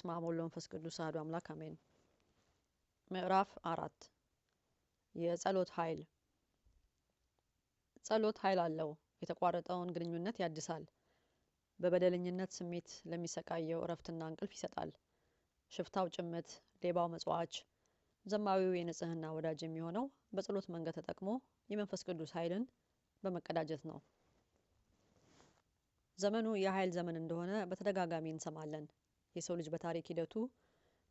በስመ አብ ወወልድ ወመንፈስ ቅዱስ አሐዱ አምላክ አሜን። ምዕራፍ 4 የጸሎት ኃይል። ጸሎት ኃይል አለው። የተቋረጠውን ግንኙነት ያድሳል። በበደለኝነት ስሜት ለሚሰቃየው እረፍትና እንቅልፍ ይሰጣል። ሽፍታው ጭምት፣ ሌባው መጽዋች፣ ዘማዊው የንጽህና ወዳጅ የሚሆነው በጸሎት መንገድ ተጠቅሞ የመንፈስ ቅዱስ ኃይልን በመቀዳጀት ነው። ዘመኑ የኃይል ዘመን እንደሆነ በተደጋጋሚ እንሰማለን። የሰው ልጅ በታሪክ ሂደቱ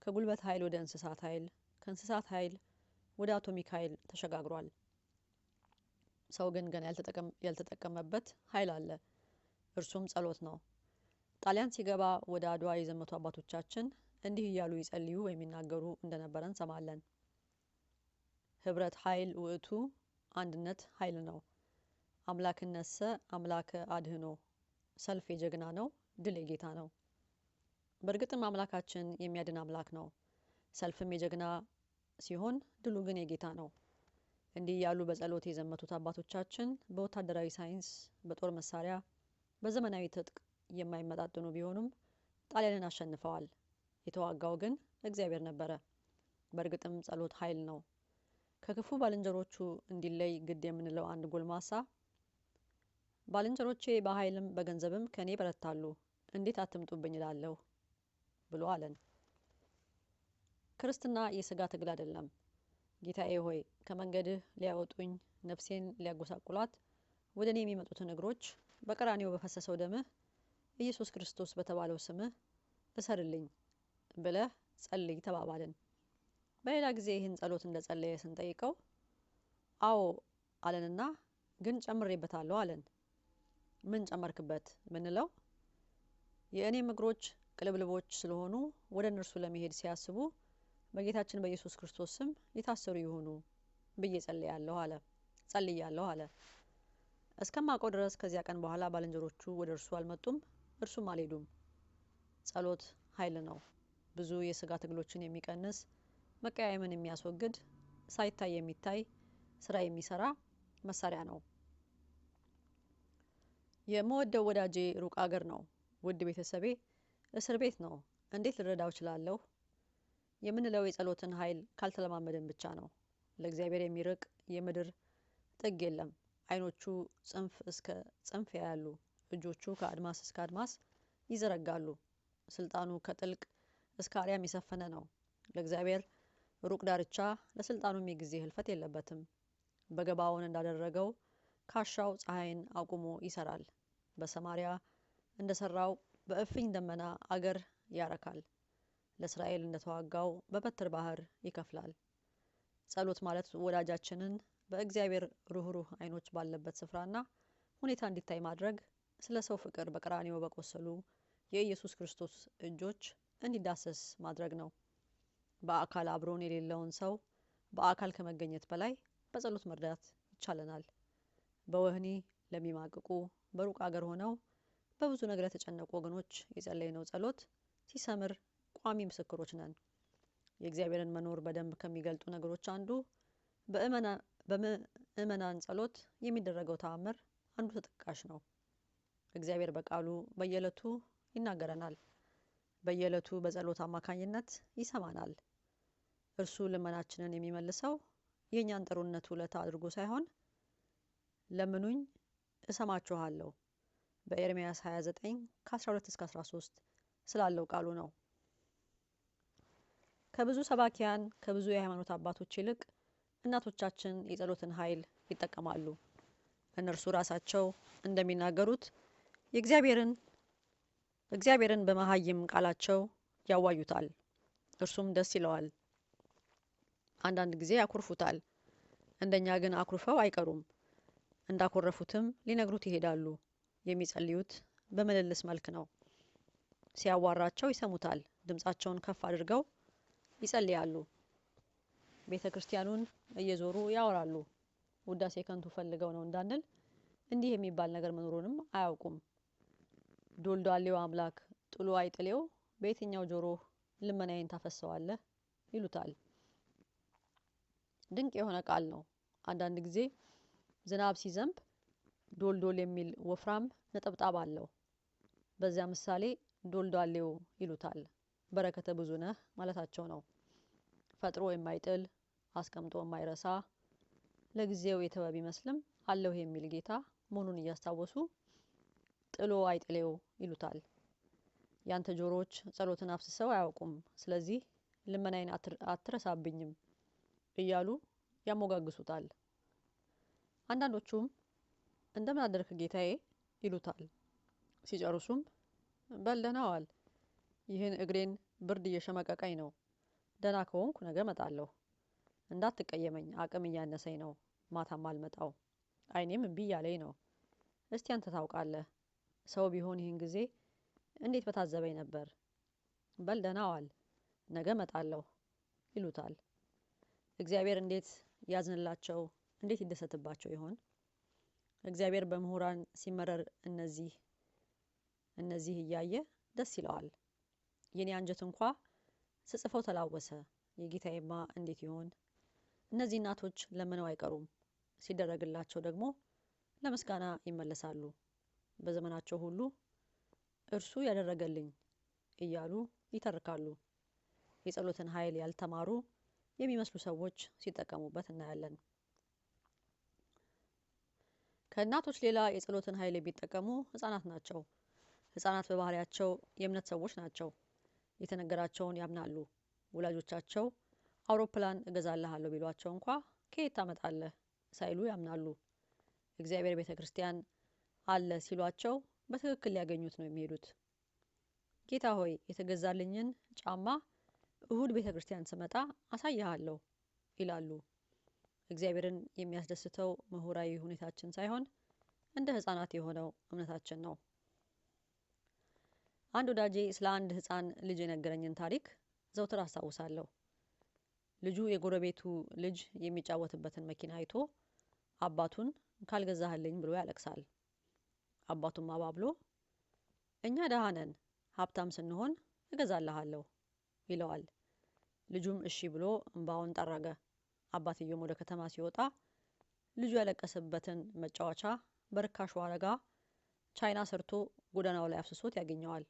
ከጉልበት ኃይል ወደ እንስሳት ኃይል፣ ከእንስሳት ኃይል ወደ አቶሚክ ኃይል ተሸጋግሯል። ሰው ግን ገና ያልተጠቀመበት ኃይል አለ። እርሱም ጸሎት ነው። ጣሊያን ሲገባ ወደ አድዋ የዘመቱ አባቶቻችን እንዲህ እያሉ ይጸልዩ የሚናገሩ እንደነበረ እንሰማለን። ህብረት ኃይል ውእቱ፣ አንድነት ኃይል ነው። አምላክነሰ አምላከ አድህኖ፣ ሰልፍ የጀግና ነው፣ ድል የጌታ ነው። በእርግጥም አምላካችን የሚያድን አምላክ ነው። ሰልፍም የጀግና ሲሆን ድሉ ግን የጌታ ነው። እንዲህ ያሉ በጸሎት የዘመቱት አባቶቻችን በወታደራዊ ሳይንስ፣ በጦር መሳሪያ፣ በዘመናዊ ትጥቅ የማይመጣጠኑ ቢሆኑም ጣሊያንን አሸንፈዋል። የተዋጋው ግን እግዚአብሔር ነበረ። በእርግጥም ጸሎት ኃይል ነው። ከክፉ ባልንጀሮቹ እንዲለይ ግድ የምንለው አንድ ጎልማሳ ባልንጀሮቼ በኃይልም በገንዘብም ከኔ በረታሉ፣ እንዴት አትምጡብኝ እላለሁ ብሎ አለን። ክርስትና የስጋ ትግል አይደለም። ጌታዬ ሆይ ከመንገድህ ሊያወጡኝ ነፍሴን ሊያጎሳቁላት ወደ እኔ የሚመጡትን እግሮች በቀራንዮ በፈሰሰው ደምህ ኢየሱስ ክርስቶስ በተባለው ስምህ እሰርልኝ ብለህ ጸልይ ተባባልን። በሌላ ጊዜ ይህን ጸሎት እንደጸለየ ስንጠይቀው አዎ አለንና ግን ጨምሬበታለሁ አለን። ምን ጨመርክበት ምንለው የእኔም እግሮች ቅልብልቦች ስለሆኑ ወደ እነርሱ ለመሄድ ሲያስቡ በጌታችን በኢየሱስ ክርስቶስ ስም የታሰሩ ይሆኑ ብዬ ጸልያለሁ አለ። እስከማውቀው ድረስ ከዚያ ቀን በኋላ ባልንጀሮቹ ወደ እርሱ አልመጡም፣ እርሱም አልሄዱም። ጸሎት ኃይል ነው። ብዙ የስጋ ትግሎችን የሚቀንስ፣ መቀያየምን የሚያስወግድ፣ ሳይታይ የሚታይ ስራ የሚሰራ መሳሪያ ነው። የምወደው ወዳጄ ሩቅ አገር ነው። ውድ ቤተሰቤ እስር ቤት ነው። እንዴት ልረዳው እችላለሁ የምንለው የጸሎትን ኃይል ካልተለማመድን ብቻ ነው። ለእግዚአብሔር የሚርቅ የምድር ጥግ የለም። አይኖቹ ጽንፍ እስከ ጽንፍ ያያሉ። እጆቹ ከአድማስ እስከ አድማስ ይዘረጋሉ። ስልጣኑ ከጥልቅ እስከ አርያም የሰፈነ ነው። ለእግዚአብሔር ሩቅ ዳርቻ፣ ለስልጣኑም የጊዜ ህልፈት የለበትም። በገባዖን እንዳደረገው ካሻው ፀሐይን አቁሞ ይሰራል። በሰማሪያ እንደሰራው በእፍኝ ደመና አገር ያረካል። ለእስራኤል እንደተዋጋው በበትር ባህር ይከፍላል። ጸሎት ማለት ወዳጃችንን በእግዚአብሔር ሩህሩህ አይኖች ባለበት ስፍራና ሁኔታ እንዲታይ ማድረግ፣ ስለ ሰው ፍቅር በቀራንዮ በቆሰሉ የኢየሱስ ክርስቶስ እጆች እንዲዳሰስ ማድረግ ነው። በአካል አብሮን የሌለውን ሰው በአካል ከመገኘት በላይ በጸሎት መርዳት ይቻለናል። በወህኒ ለሚማቅቁ፣ በሩቅ አገር ሆነው በብዙ ነገር የተጨነቁ ወገኖች የጸለይነው ጸሎት ሲሰምር ቋሚ ምስክሮች ነን። የእግዚአብሔርን መኖር በደንብ ከሚገልጡ ነገሮች አንዱ በምእመናን ጸሎት የሚደረገው ተአምር አንዱ ተጠቃሽ ነው። እግዚአብሔር በቃሉ በየዕለቱ ይናገረናል። በየዕለቱ በጸሎት አማካኝነት ይሰማናል። እርሱ ልመናችንን የሚመልሰው የእኛን ጥሩነት ውለታ አድርጎ ሳይሆን ለምኑኝ እሰማችኋለሁ በኤርምያስ 29 ከ12 እስከ 13 ስላለው ቃሉ ነው። ከብዙ ሰባኪያን ከብዙ የሃይማኖት አባቶች ይልቅ እናቶቻችን የጸሎትን ኃይል ይጠቀማሉ። እነርሱ ራሳቸው እንደሚናገሩት እግዚአብሔርን በመሃይም ቃላቸው ያዋዩታል፣ እርሱም ደስ ይለዋል። አንዳንድ ጊዜ ያኩርፉታል። እንደኛ ግን አኩርፈው አይቀሩም። እንዳኮረፉትም ሊነግሩት ይሄዳሉ። የሚጸልዩት በምልልስ መልክ ነው። ሲያዋራቸው ይሰሙታል። ድምጻቸውን ከፍ አድርገው ይጸልያሉ። ቤተ ክርስቲያኑን እየዞሩ ያወራሉ። ውዳሴ ከንቱ ፈልገው ነው እንዳንል እንዲህ የሚባል ነገር መኖሩንም አያውቁም። ዶልዳሌው አምላክ ጥሉ አይጥሌው፣ በየትኛው ጆሮ ልመናዬን ታፈሰዋለህ ይሉታል። ድንቅ የሆነ ቃል ነው። አንዳንድ ጊዜ ዝናብ ሲዘንብ ዶልዶል የሚል ወፍራም ነጠብጣብ አለው። በዚያ ምሳሌ ዶልዳሌው ይሉታል። በረከተ ብዙ ነህ ማለታቸው ነው። ፈጥሮ የማይጥል አስቀምጦ የማይረሳ ለጊዜው የተወ ቢመስልም አለሁ የሚል ጌታ መሆኑን እያስታወሱ ጥሎ አይጥሌው ይሉታል። ያንተ ጆሮዎች ጸሎትን አፍስሰው አያውቁም፣ ስለዚህ ልመናዬን አትረሳብኝም እያሉ ያሞጋግሱታል። አንዳንዶቹም እንደምን አደርክ ጌታዬ ይሉታል። ሲጨርሱም በል ደህና ዋል፣ ይህን እግሬን ብርድ እየሸመቀቀኝ ነው። ደህና ከሆንኩ ነገ እመጣለሁ። እንዳትቀየመኝ፣ አቅም እያነሰኝ ነው ማታም አልመጣው። አይኔም እምቢ እያለኝ ነው። እስቲ አንተ ታውቃለህ፣ ሰው ቢሆን ይህን ጊዜ እንዴት በታዘበኝ ነበር። በል ደህና ዋል፣ ነገ እመጣለሁ ይሉታል። እግዚአብሔር እንዴት ያዝንላቸው፣ እንዴት ይደሰትባቸው ይሆን? እግዚአብሔር በምሁራን ሲመረር እነዚህ እያየ ደስ ይለዋል። የኔ አንጀት እንኳ ስጽፈው ተላወሰ። የጌታዬማ እንዴት ይሆን? እነዚህ እናቶች ለምነው አይቀሩም። ሲደረግላቸው ደግሞ ለምስጋና ይመለሳሉ። በዘመናቸው ሁሉ እርሱ ያደረገልኝ እያሉ ይተርካሉ። የጸሎትን ኃይል ያልተማሩ የሚመስሉ ሰዎች ሲጠቀሙበት እናያለን። ከእናቶች ሌላ የጸሎትን ኃይል የሚጠቀሙ ህፃናት ናቸው። ህፃናት በባህሪያቸው የእምነት ሰዎች ናቸው። የተነገራቸውን ያምናሉ። ወላጆቻቸው አውሮፕላን እገዛልሃለሁ ቢሏቸው እንኳ ከየት ታመጣለህ ሳይሉ ያምናሉ። እግዚአብሔር ቤተ ክርስቲያን አለ ሲሏቸው በትክክል ሊያገኙት ነው የሚሄዱት። ጌታ ሆይ የተገዛልኝን ጫማ እሁድ ቤተ ክርስቲያን ስመጣ አሳይሃለሁ ይላሉ። እግዚአብሔርን የሚያስደስተው ምሁራዊ ሁኔታችን ሳይሆን እንደ ህፃናት የሆነው እምነታችን ነው። አንድ ወዳጄ ስለ አንድ ህፃን ልጅ የነገረኝን ታሪክ ዘውትር አስታውሳለሁ። ልጁ የጎረቤቱ ልጅ የሚጫወትበትን መኪና አይቶ አባቱን ካልገዛህልኝ ብሎ ያለቅሳል። አባቱም አባብሎ እኛ ደሃ ነን፣ ሀብታም ስንሆን እገዛልሃለሁ ይለዋል። ልጁም እሺ ብሎ እንባውን ጠረገ። አባትየውም ወደ ከተማ ሲወጣ ልጁ ያለቀሰበትን መጫወቻ በርካሽ ዋጋ ቻይና ሰርቶ ጎዳናው ላይ አፍስሶት ያገኘዋል።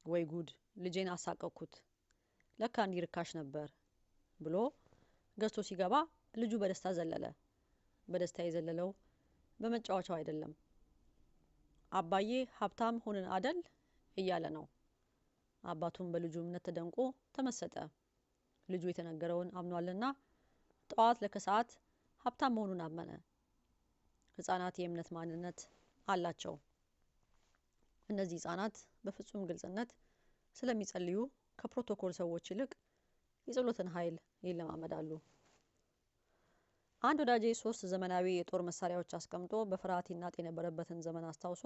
ወይ ጉድ! ልጄን አሳቀቅኩት፣ ለካ እንዲህ ርካሽ ነበር ብሎ ገዝቶ ሲገባ ልጁ በደስታ ዘለለ። በደስታ የዘለለው በመጫወቻው አይደለም። አባዬ ሀብታም ሆንን አደል እያለ ነው። አባቱም በልጁ እምነት ተደንቆ ተመሰጠ። ልጁ የተነገረውን አምኗልና ጠዋት ለከሰዓት ሀብታም መሆኑን አመነ። ህፃናት የእምነት ማንነት አላቸው። እነዚህ ህፃናት በፍጹም ግልጽነት ስለሚጸልዩ ከፕሮቶኮል ሰዎች ይልቅ የጸሎትን ኃይል ይለማመዳሉ። አንድ ወዳጄ 3 ዘመናዊ የጦር መሳሪያዎች አስቀምጦ በፍርሃት ይናጥ የነበረበትን ዘመን አስታውሶ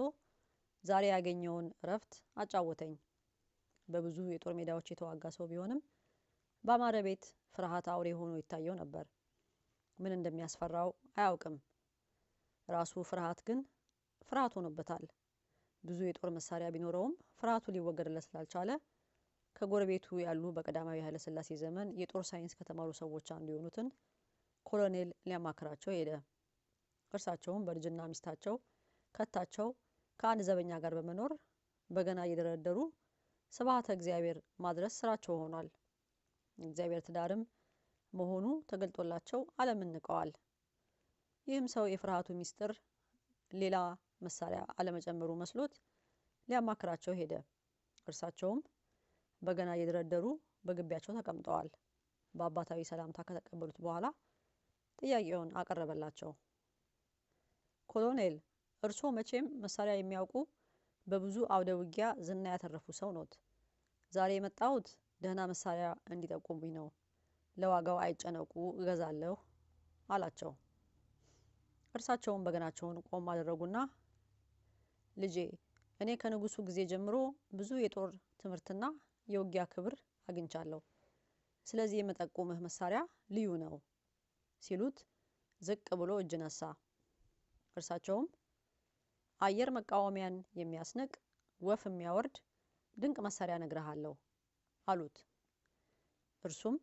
ዛሬ ያገኘውን እረፍት አጫወተኝ። በብዙ የጦር ሜዳዎች የተዋጋ ሰው ቢሆንም በአማረ ቤት ፍርሃት አውሬ ሆኖ ይታየው ነበር። ምን እንደሚያስፈራው አያውቅም። ራሱ ፍርሃት ግን ፍርሃት ሆኖበታል። ብዙ የጦር መሳሪያ ቢኖረውም ፍርሃቱ ሊወገድለት ስላልቻለ ከጎረቤቱ ያሉ በቀዳማዊ ኃይለ ሥላሴ ዘመን የጦር ሳይንስ ከተማሩ ሰዎች አንዱ የሆኑትን ኮሎኔል ሊያማክራቸው ሄደ። እርሳቸውም በእርጅና ሚስታቸው ከታቸው ከአንድ ዘበኛ ጋር በመኖር በገና እየደረደሩ ስብሐተ እግዚአብሔር ማድረስ ስራቸው ሆኗል። እግዚአብሔር ትዳርም መሆኑ ተገልጦላቸው ዓለምን ንቀዋል። ይህም ሰው የፍርሃቱ ሚስጥር ሌላ መሳሪያ አለመጨመሩ መስሎት ሊያማክራቸው ሄደ። እርሳቸውም በገና እየደረደሩ በግቢያቸው ተቀምጠዋል። በአባታዊ ሰላምታ ከተቀበሉት በኋላ ጥያቄውን አቀረበላቸው። ኮሎኔል፣ እርስዎ መቼም መሳሪያ የሚያውቁ በብዙ አውደ ውጊያ ዝና ያተረፉ ሰው ኖት። ዛሬ የመጣሁት ደህና መሳሪያ እንዲጠቁሙኝ ነው። ለዋጋው አይጨነቁ፣ እገዛለሁ አላቸው። እርሳቸውም በገናቸውን ቆም አደረጉና ልጄ፣ እኔ ከንጉሱ ጊዜ ጀምሮ ብዙ የጦር ትምህርትና የውጊያ ክብር አግኝቻለሁ። ስለዚህ የምጠቁምህ መሳሪያ ልዩ ነው ሲሉት ዝቅ ብሎ እጅ ነሳ። እርሳቸውም አየር መቃወሚያን የሚያስንቅ ወፍ የሚያወርድ ድንቅ መሳሪያ እነግርሃለሁ አሉት። እርሱም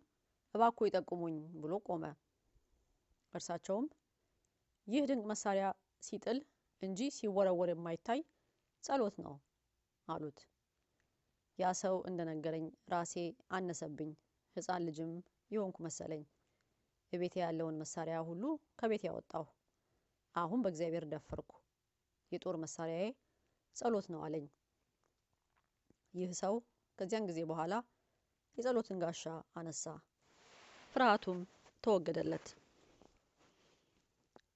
እባክዎ ይጠቁሙኝ ብሎ ቆመ። እርሳቸውም ይህ ድንቅ መሳሪያ ሲጥል እንጂ ሲወረወር የማይታይ ጸሎት ነው አሉት። ያ ሰው እንደነገረኝ ራሴ አነሰብኝ። ሕፃን ልጅም የሆንኩ መሰለኝ። በቤቴ ያለውን መሳሪያ ሁሉ ከቤቴ ያወጣሁ። አሁን በእግዚአብሔር ደፈርኩ። የጦር መሳሪያዬ ጸሎት ነው አለኝ። ይህ ሰው ከዚያን ጊዜ በኋላ የጸሎትን ጋሻ አነሳ፣ ፍርሃቱም ተወገደለት።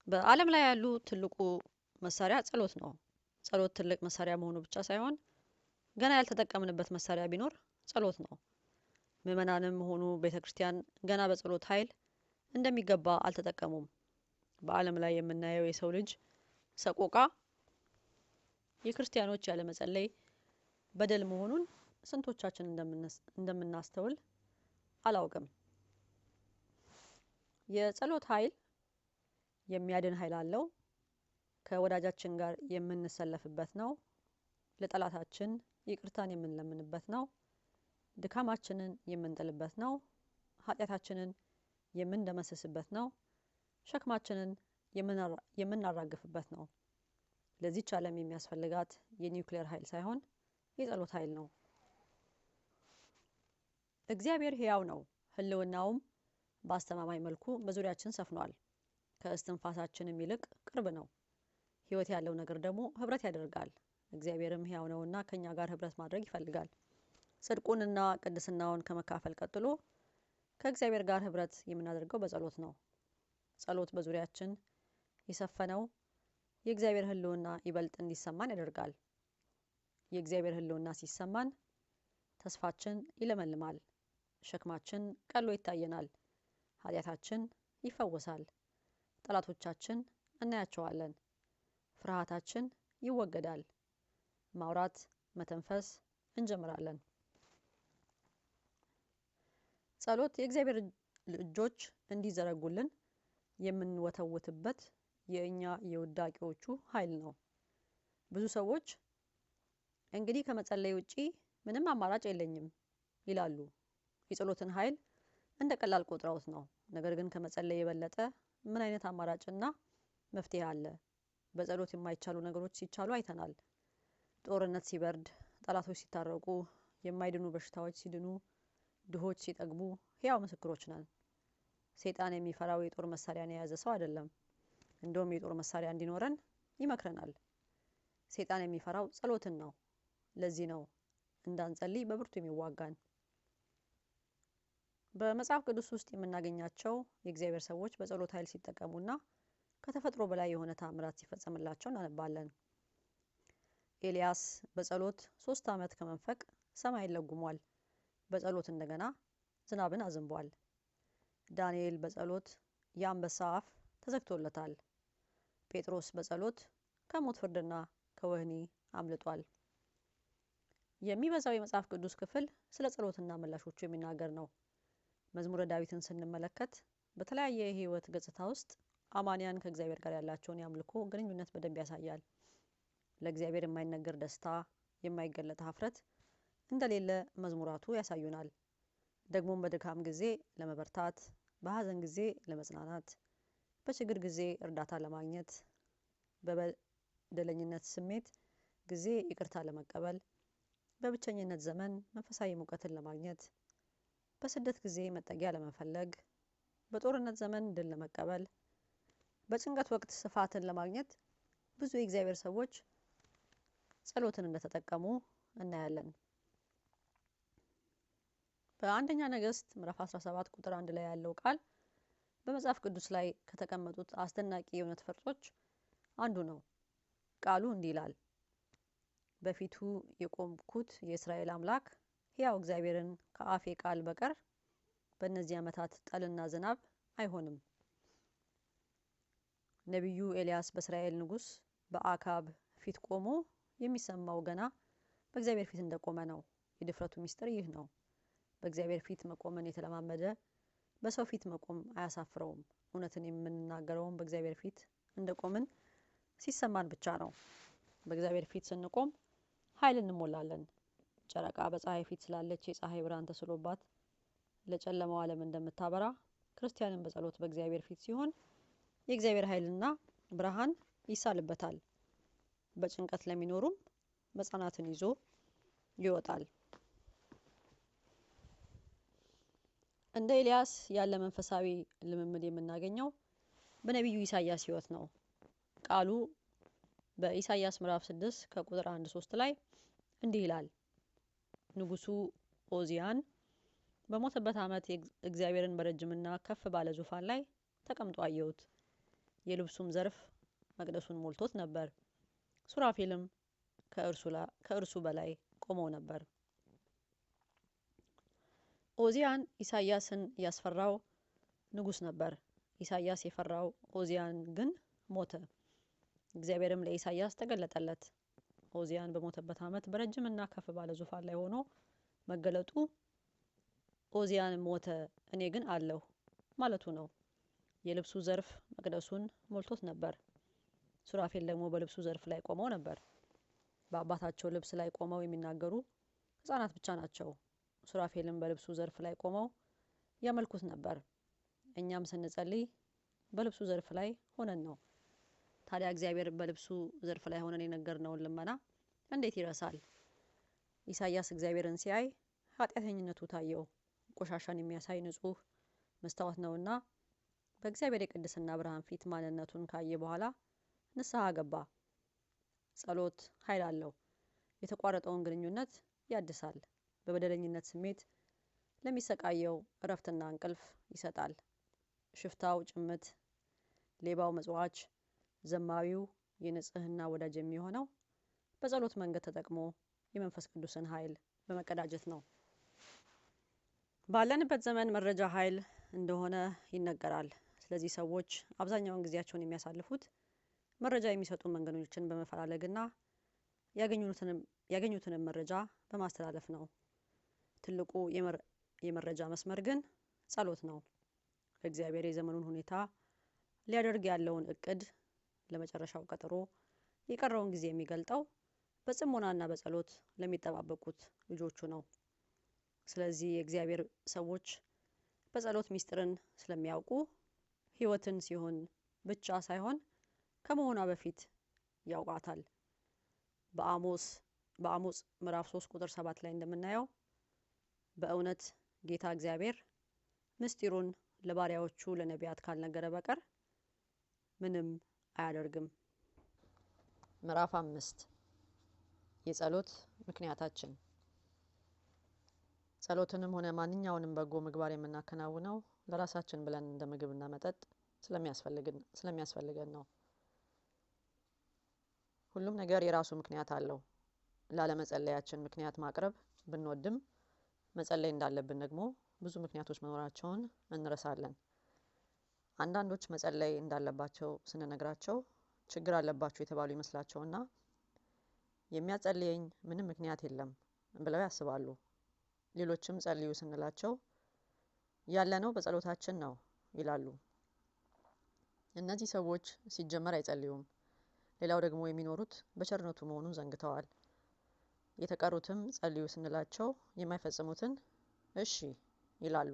በዓለም ላይ ያሉ ትልቁ መሳሪያ ጸሎት ነው። ጸሎት ትልቅ መሳሪያ መሆኑ ብቻ ሳይሆን ገና ያልተጠቀምንበት መሳሪያ ቢኖር ጸሎት ነው። ምዕመናንም ሆኑ ቤተ ክርስቲያን ገና በጸሎት ኃይል እንደሚገባ አልተጠቀሙም። በዓለም ላይ የምናየው የሰው ልጅ ሰቆቃ የክርስቲያኖች ያለመጸለይ በደል መሆኑን ስንቶቻችን እንደምናስተውል አላውቅም። የጸሎት ኃይል የሚያድን ኃይል አለው። ከወዳጃችን ጋር የምንሰለፍበት ነው። ለጠላታችን ይቅርታን የምንለምንበት ነው። ድካማችንን የምንጥልበት ነው። ኃጢአታችንን የምንደመስስበት ነው። ሸክማችንን የምናራግፍበት ነው። ለዚች ዓለም የሚያስፈልጋት የኒውክሌር ኃይል ሳይሆን የጸሎት ኃይል ነው። እግዚአብሔር ሕያው ነው። ሕልውናውም በአስተማማኝ መልኩ በዙሪያችን ሰፍኗል። ከእስትንፋሳችንም ይልቅ ቅርብ ነው። ሕይወት ያለው ነገር ደግሞ ህብረት ያደርጋል። እግዚአብሔርም ሕያው ነውና ከኛ ጋር ህብረት ማድረግ ይፈልጋል። ጽድቁንና ቅድስናውን ከመካፈል ቀጥሎ ከእግዚአብሔር ጋር ህብረት የምናደርገው በጸሎት ነው። ጸሎት በዙሪያችን የሰፈነው የእግዚአብሔር ሕልውና ይበልጥ እንዲሰማን ያደርጋል። የእግዚአብሔር ሕልውና ሲሰማን ተስፋችን ይለመልማል። ሸክማችን ቀሎ ይታየናል። ኃጢአታችን ይፈወሳል። ጠላቶቻችን እናያቸዋለን። ፍርሃታችን ይወገዳል። ማውራት፣ መተንፈስ እንጀምራለን። ጸሎት የእግዚአብሔር እጆች እንዲዘረጉልን የምንወተውትበት የእኛ የውዳቂዎቹ ኃይል ነው። ብዙ ሰዎች እንግዲህ ከመጸለይ ውጪ ምንም አማራጭ የለኝም ይላሉ። የጸሎትን ኃይል እንደ ቀላል ቆጥረውት ነው። ነገር ግን ከመጸለይ የበለጠ ምን አይነት አማራጭና መፍትሄ አለ? በጸሎት የማይቻሉ ነገሮች ሲቻሉ አይተናል። ጦርነት ሲበርድ፣ ጠላቶች ሲታረቁ፣ የማይድኑ በሽታዎች ሲድኑ፣ ድሆች ሲጠግቡ ሕያው ምስክሮች ነን። ሰይጣን የሚፈራው የጦር መሳሪያን የያዘ ሰው አይደለም። እንደውም የጦር መሳሪያ እንዲኖረን ይመክረናል። ሰይጣን የሚፈራው ጸሎትን ነው። ለዚህ ነው እንዳንጸልይ በብርቱ የሚዋጋን። በመጽሐፍ ቅዱስ ውስጥ የምናገኛቸው የእግዚአብሔር ሰዎች በጸሎት ኃይል ሲጠቀሙና ከተፈጥሮ በላይ የሆነ ተአምራት ሲፈጸምላቸው እናነባለን። ኤልያስ በጸሎት 3 ዓመት ከመንፈቅ ሰማይን ለጉሟል። በጸሎት እንደገና ዝናብን አዝንቧል። ዳንኤል በጸሎት የአንበሳ አፍ ተዘግቶለታል። ጴጥሮስ በጸሎት ከሞት ፍርድና ከወህኒ አምልጧል። የሚበዛው የመጽሐፍ ቅዱስ ክፍል ስለ ጸሎትና ምላሾቹ የሚናገር ነው። መዝሙረ ዳዊትን ስንመለከት በተለያየ የህይወት ገጽታ ውስጥ አማንያን ከእግዚአብሔር ጋር ያላቸውን የአምልኮ ግንኙነት በደንብ ያሳያል። ለእግዚአብሔር የማይነገር ደስታ፣ የማይገለጥ ኀፍረት እንደሌለ መዝሙራቱ ያሳዩናል። ደግሞም በድካም ጊዜ ለመበርታት፣ በሀዘን ጊዜ ለመጽናናት፣ በችግር ጊዜ እርዳታ ለማግኘት፣ በበደለኝነት ስሜት ጊዜ ይቅርታ ለመቀበል፣ በብቸኝነት ዘመን መንፈሳዊ ሙቀትን ለማግኘት፣ በስደት ጊዜ መጠጊያ ለመፈለግ፣ በጦርነት ዘመን ድል ለመቀበል፣ በጭንቀት ወቅት ስፋትን ለማግኘት ብዙ የእግዚአብሔር ሰዎች ጸሎትን እንደተጠቀሙ እናያለን። በአንደኛ ነገሥት ምዕራፍ 17 ቁጥር 1 ላይ ያለው ቃል በመጽሐፍ ቅዱስ ላይ ከተቀመጡት አስደናቂ የእውነት ፈርጦች አንዱ ነው። ቃሉ እንዲህ ይላል፣ በፊቱ የቆምኩት የእስራኤል አምላክ ሕያው እግዚአብሔርን ከአፌ ቃል በቀር በእነዚህ ዓመታት ጠልና ዝናብ አይሆንም። ነቢዩ ኤልያስ በእስራኤል ንጉሥ በአካብ ፊት ቆሞ የሚሰማው ገና በእግዚአብሔር ፊት እንደቆመ ነው። የድፍረቱ ምስጢር ይህ ነው። በእግዚአብሔር ፊት መቆምን የተለማመደ በሰው ፊት መቆም አያሳፍረውም። እውነትን የምንናገረውም በእግዚአብሔር ፊት እንደቆምን ሲሰማን ብቻ ነው። በእግዚአብሔር ፊት ስንቆም ኃይል እንሞላለን። ጨረቃ በፀሐይ ፊት ስላለች የፀሐይ ብርሃን ተስሎባት ለጨለማው ዓለም እንደምታበራ ክርስቲያንን በጸሎት በእግዚአብሔር ፊት ሲሆን የእግዚአብሔር ኃይልና ብርሃን ይሳልበታል። በጭንቀት ለሚኖሩም መጽናናትን ይዞ ይወጣል። እንደ ኤልያስ ያለ መንፈሳዊ ልምምድ የምናገኘው በነቢዩ ኢሳያስ ሕይወት ነው። ቃሉ በኢሳያስ ምዕራፍ 6 ከቁጥር 1-3 ላይ እንዲህ ይላል። ንጉሡ ኦዚያን በሞተበት ዓመት እግዚአብሔርን በረጅምና ከፍ ባለ ዙፋን ላይ ተቀምጦ አየሁት። የልብሱም ዘርፍ መቅደሱን ሞልቶት ነበር። ሱራፌልም ከእርሱ በላይ ቆመው ነበር። ኦዚያን ኢሳያስን ያስፈራው ንጉሥ ነበር። ኢሳያስ የፈራው ኦዚያን ግን ሞተ። እግዚአብሔርም ለኢሳያስ ተገለጠለት። ኦዚያን በሞተበት ዓመት በረጅምና ከፍ ባለ ዙፋን ላይ ሆኖ መገለጡ ኦዚያን ሞተ፣ እኔ ግን አለሁ ማለቱ ነው። የልብሱ ዘርፍ መቅደሱን ሞልቶት ነበር። ሱራፌል ደግሞ በልብሱ ዘርፍ ላይ ቆመው ነበር። በአባታቸው ልብስ ላይ ቆመው የሚናገሩ ሕፃናት ብቻ ናቸው። ሱራፌልም በልብሱ ዘርፍ ላይ ቆመው ያመልኩት ነበር። እኛም ስንጸልይ በልብሱ ዘርፍ ላይ ሆነን ነው። ታዲያ እግዚአብሔር በልብሱ ዘርፍ ላይ ሆነን የነገርነውን ልመና እንዴት ይረሳል? ኢሳያስ እግዚአብሔርን ሲያይ ኃጢአተኝነቱ ታየው። ቆሻሻን የሚያሳይ ንጹሕ መስታወት ነውና በእግዚአብሔር የቅድስና ብርሃን ፊት ማንነቱን ካየ በኋላ ንስሐ ገባ። ጸሎት ኃይል አለው። የተቋረጠውን ግንኙነት ያድሳል። በበደለኝነት ስሜት ለሚሰቃየው እረፍትና እንቅልፍ ይሰጣል። ሽፍታው ጭምት፣ ሌባው መጽዋች፣ ዘማዊው የንጽህና ወዳጅ የሚሆነው በጸሎት መንገድ ተጠቅሞ የመንፈስ ቅዱስን ኃይል በመቀዳጀት ነው። ባለንበት ዘመን መረጃ ኃይል እንደሆነ ይነገራል። ስለዚህ ሰዎች አብዛኛውን ጊዜያቸውን የሚያሳልፉት መረጃ የሚሰጡ መንገዶችን በመፈላለግና ያገኙትንም መረጃ በማስተላለፍ ነው። ትልቁ የመረጃ መስመር ግን ጸሎት ነው። እግዚአብሔር የዘመኑን ሁኔታ ሊያደርግ ያለውን እቅድ፣ ለመጨረሻው ቀጠሮ የቀረውን ጊዜ የሚገልጠው በጽሞናና በጸሎት ለሚጠባበቁት ልጆቹ ነው። ስለዚህ የእግዚአብሔር ሰዎች በጸሎት ሚስጥርን ስለሚያውቁ ሕይወትን ሲሆን ብቻ ሳይሆን ከመሆኗ በፊት ያውቃታል። በአሞጽ ምዕራፍ 3 ቁጥር 7 ላይ እንደምናየው በእውነት ጌታ እግዚአብሔር ምስጢሩን ለባሪያዎቹ ለነቢያት ካልነገረ በቀር ምንም አያደርግም። ምዕራፍ 5 የጸሎት ምክንያታችን። ጸሎትንም ሆነ ማንኛውንም በጎ ምግባር የምናከናውነው ለራሳችን ብለን እንደ ምግብና መጠጥ ስለሚያስፈልገን ነው። ሁሉም ነገር የራሱ ምክንያት አለው። ላለመጸለያችን ምክንያት ማቅረብ ብንወድም መጸለይ እንዳለብን ደግሞ ብዙ ምክንያቶች መኖራቸውን እንረሳለን። አንዳንዶች መጸለይ እንዳለባቸው ስንነግራቸው ችግር አለባቸው የተባሉ ይመስላቸውና የሚያጸልየኝ ምንም ምክንያት የለም ብለው ያስባሉ። ሌሎችም ጸልዩ ስንላቸው ያለነው በጸሎታችን ነው ይላሉ። እነዚህ ሰዎች ሲጀመር አይጸልዩም። ሌላው ደግሞ የሚኖሩት በቸርነቱ መሆኑን ዘንግተዋል። የተቀሩትም ጸልዩ ስንላቸው የማይፈጽሙትን እሺ ይላሉ።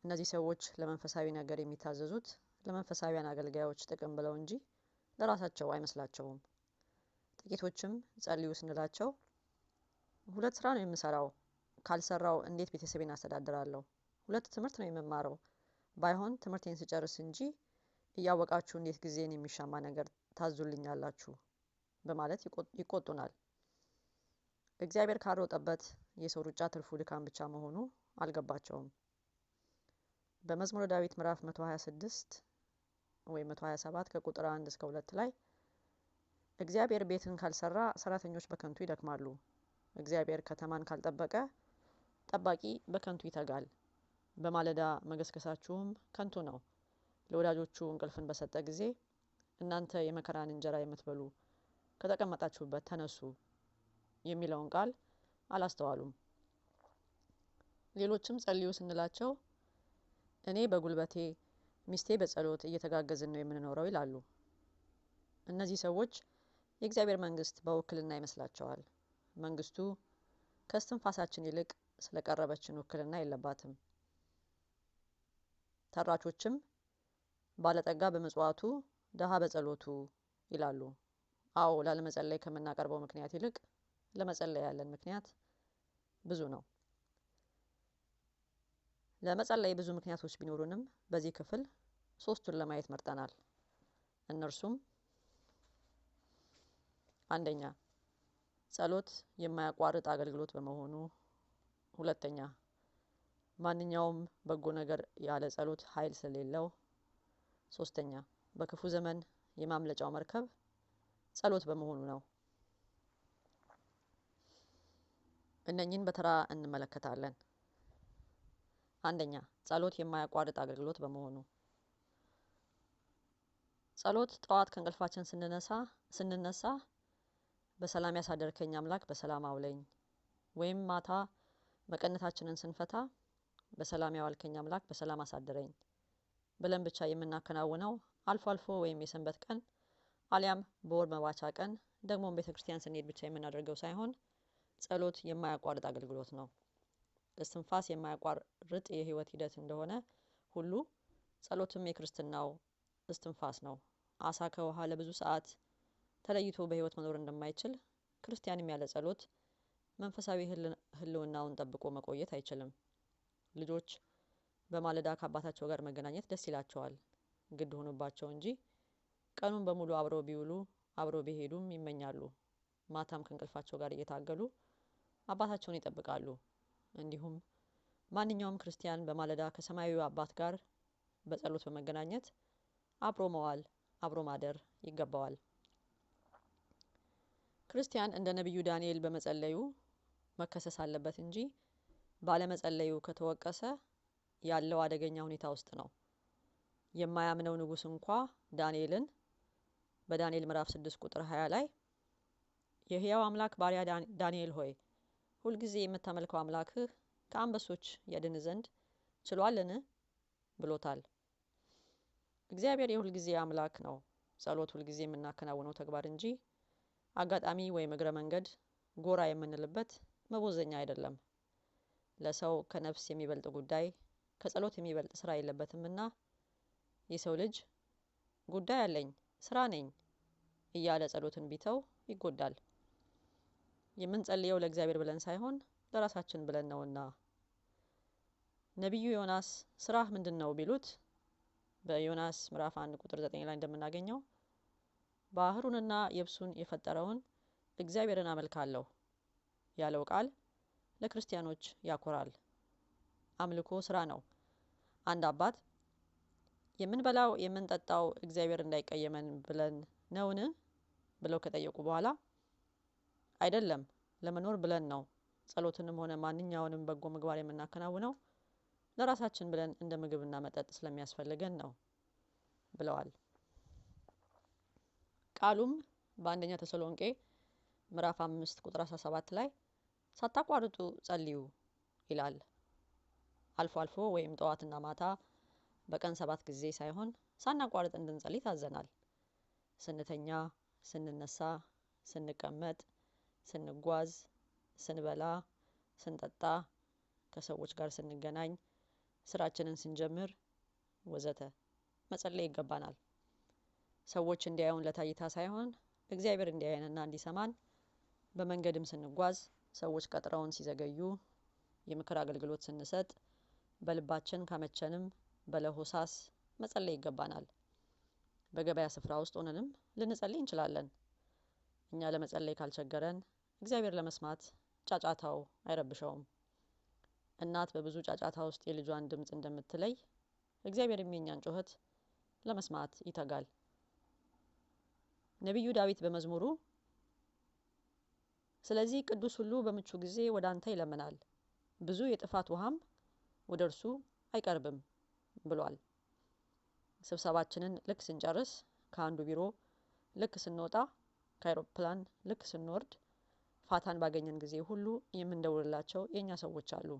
እነዚህ ሰዎች ለመንፈሳዊ ነገር የሚታዘዙት ለመንፈሳዊያን አገልጋዮች ጥቅም ብለው እንጂ ለራሳቸው አይመስላቸውም። ጥቂቶችም ጸልዩ ስንላቸው 2 ስራ ነው የምሰራው፣ ካልሰራው እንዴት ቤተሰቤን አስተዳድራለሁ? 2 ትምህርት ነው የምማረው፣ ባይሆን ትምህርቴን ስጨርስ እንጂ እያወቃችሁ እንዴት ጊዜን የሚሻማ ነገር ታዙልኛላችሁ? በማለት ይቆጡናል። እግዚአብሔር ካሮጠበት የሰው ሩጫ ትርፉ ድካም ብቻ መሆኑ አልገባቸውም። በመዝሙረ ዳዊት ምዕራፍ 126 ወይም 127 ከቁጥር 1 እስከ 2 ላይ እግዚአብሔር ቤትን ካልሰራ ሰራተኞች በከንቱ ይደክማሉ። እግዚአብሔር ከተማን ካልጠበቀ ጠባቂ በከንቱ ይተጋል። በማለዳ መገስገሳችሁም ከንቱ ነው። ለወዳጆቹ እንቅልፍን በሰጠ ጊዜ እናንተ የመከራን እንጀራ የምትበሉ ከተቀመጣችሁበት ተነሱ የሚለውን ቃል አላስተዋሉም። ሌሎችም ጸልዩ ስንላቸው እኔ በጉልበቴ ሚስቴ በጸሎት እየተጋገዝን ነው የምንኖረው ይላሉ። እነዚህ ሰዎች የእግዚአብሔር መንግስት በውክልና ይመስላቸዋል። መንግስቱ ከእስትንፋሳችን ይልቅ ስለቀረበችን ውክልና የለባትም። ተራቾችም ባለጠጋ በምጽዋቱ ደሃ በጸሎቱ ይላሉ። አዎ ላለመጸለይ ከምናቀርበው ምክንያት ይልቅ ለመጸለይ ያለን ምክንያት ብዙ ነው። ለመጸለይ ብዙ ምክንያቶች ቢኖሩንም በዚህ ክፍል ሶስቱን ለማየት መርጠናል። እነርሱም አንደኛ ጸሎት የማያቋርጥ አገልግሎት በመሆኑ፣ ሁለተኛ ማንኛውም በጎ ነገር ያለ ጸሎት ኃይል ስለሌለው፣ ሶስተኛ በክፉ ዘመን የማምለጫው መርከብ ጸሎት በመሆኑ ነው። እነኚህን በተራ እንመለከታለን። አንደኛ ጸሎት የማያቋርጥ አገልግሎት በመሆኑ። ጸሎት ጠዋት ከእንቅልፋችን ስንነሳ በሰላም ያሳደርከኝ አምላክ በሰላም አውለኝ፣ ወይም ማታ መቀነታችንን ስንፈታ በሰላም ያዋልከኝ አምላክ በሰላም አሳደረኝ ብለን ብቻ የምናከናውነው አልፎ አልፎ ወይም የሰንበት ቀን አሊያም በወር መባቻ ቀን ደግሞም ቤተክርስቲያን ስንሄድ ብቻ የምናደርገው ሳይሆን ጸሎት የማያቋርጥ አገልግሎት ነው። እስትንፋስ የማያቋርጥ የህይወት ሂደት እንደሆነ ሁሉ ጸሎትም የክርስትናው እስትንፋስ ነው። አሳ ከውሃ ለብዙ ሰዓት ተለይቶ በህይወት መኖር እንደማይችል ክርስቲያንም ያለ ጸሎት መንፈሳዊ ህልውናውን ጠብቆ መቆየት አይችልም። ልጆች በማለዳ ከአባታቸው ጋር መገናኘት ደስ ይላቸዋል፣ ግድ ሆኖባቸው እንጂ ቀኑን በሙሉ አብረው ቢውሉ አብረው ቢሄዱም ይመኛሉ። ማታም ከእንቅልፋቸው ጋር እየታገሉ አባታቸውን ይጠብቃሉ። እንዲሁም ማንኛውም ክርስቲያን በማለዳ ከሰማያዊው አባት ጋር በጸሎት በመገናኘት አብሮ መዋል አብሮ ማደር ይገባዋል። ክርስቲያን እንደ ነቢዩ ዳንኤል በመጸለዩ መከሰስ አለበት እንጂ ባለመጸለዩ ከተወቀሰ ያለው አደገኛ ሁኔታ ውስጥ ነው። የማያምነው ንጉስ እንኳ ዳንኤልን በዳንኤል ምዕራፍ 6 ቁጥር 20 ላይ የሕያው አምላክ ባሪያ ዳንኤል ሆይ ሁልጊዜ የምታመልከው አምላክህ ከአንበሶች ያድን ዘንድ ችሏልን ብሎታል። እግዚአብሔር የሁልጊዜ አምላክ ነው። ጸሎት ሁልጊዜ የምናከናውነው ተግባር እንጂ አጋጣሚ ወይም እግረ መንገድ ጎራ የምንልበት መቦዘኛ አይደለም። ለሰው ከነፍስ የሚበልጥ ጉዳይ ከጸሎት የሚበልጥ ስራ የለበትምና የሰው ልጅ ጉዳይ አለኝ ስራ ነኝ እያለ ጸሎትን ቢተው ይጎዳል። የምንጸልየው ለእግዚአብሔር ብለን ሳይሆን ለራሳችን ብለን ነውና። ነቢዩ ዮናስ ስራህ ምንድነው ቢሉት በዮናስ ምዕራፍ 1 ቁጥር 9 ላይ እንደምናገኘው ባህሩንና የብሱን የፈጠረውን እግዚአብሔርን አመልካለሁ ያለው ቃል ለክርስቲያኖች ያኮራል። አምልኮ ስራ ነው። አንድ አባት የምንበላው የምንጠጣው እግዚአብሔር እንዳይቀየመን ብለን ነውን ብለው ከጠየቁ በኋላ አይደለም ለመኖር ብለን ነው ጸሎትንም ሆነ ማንኛውንም በጎ ምግባር የምናከናውነው ለራሳችን ብለን እንደ ምግብና መጠጥ ስለሚያስፈልገን ነው ብለዋል። ቃሉም በአንደኛ ተሰሎንቄ ምዕራፍ 5 ቁጥር 17 ላይ ሳታቋርጡ ጸልዩ ይላል። አልፎ አልፎ ወይም ጠዋትና ማታ በቀን 7 ጊዜ ሳይሆን ሳናቋርጥ እንድንጸልይ ታዘናል። ስንተኛ፣ ስንነሳ፣ ስንቀመጥ፣ ስንጓዝ፣ ስንበላ፣ ስንጠጣ፣ ከሰዎች ጋር ስንገናኝ፣ ስራችንን ስንጀምር ወዘተ መጸለይ ይገባናል። ሰዎች እንዲያዩን ለታይታ ሳይሆን እግዚአብሔር እንዲያየንና እንዲሰማን፣ በመንገድም ስንጓዝ፣ ሰዎች ቀጥረውን ሲዘገዩ፣ የምክር አገልግሎት ስንሰጥ፣ በልባችን ካመቸንም በለሆሳስ መጸለይ ይገባናል። በገበያ ስፍራ ውስጥ ሆነንም ልንጸልይ እንችላለን። እኛ ለመጸለይ ካልቸገረን እግዚአብሔር ለመስማት ጫጫታው አይረብሸውም። እናት በብዙ ጫጫታ ውስጥ የልጇን ድምጽ እንደምትለይ እግዚአብሔር የኛን ጩኸት ለመስማት ይተጋል። ነቢዩ ዳዊት በመዝሙሩ ስለዚህ ቅዱስ ሁሉ በምቹ ጊዜ ወደ አንተ ይለምናል፣ ብዙ የጥፋት ውሃም ወደ እርሱ አይቀርብም ብሏል። ስብሰባችንን ልክ ስንጨርስ፣ ከአንዱ ቢሮ ልክ ስንወጣ፣ ከአውሮፕላን ልክ ስንወርድ፣ ፋታን ባገኘን ጊዜ ሁሉ የምንደውልላቸው የኛ ሰዎች አሉ።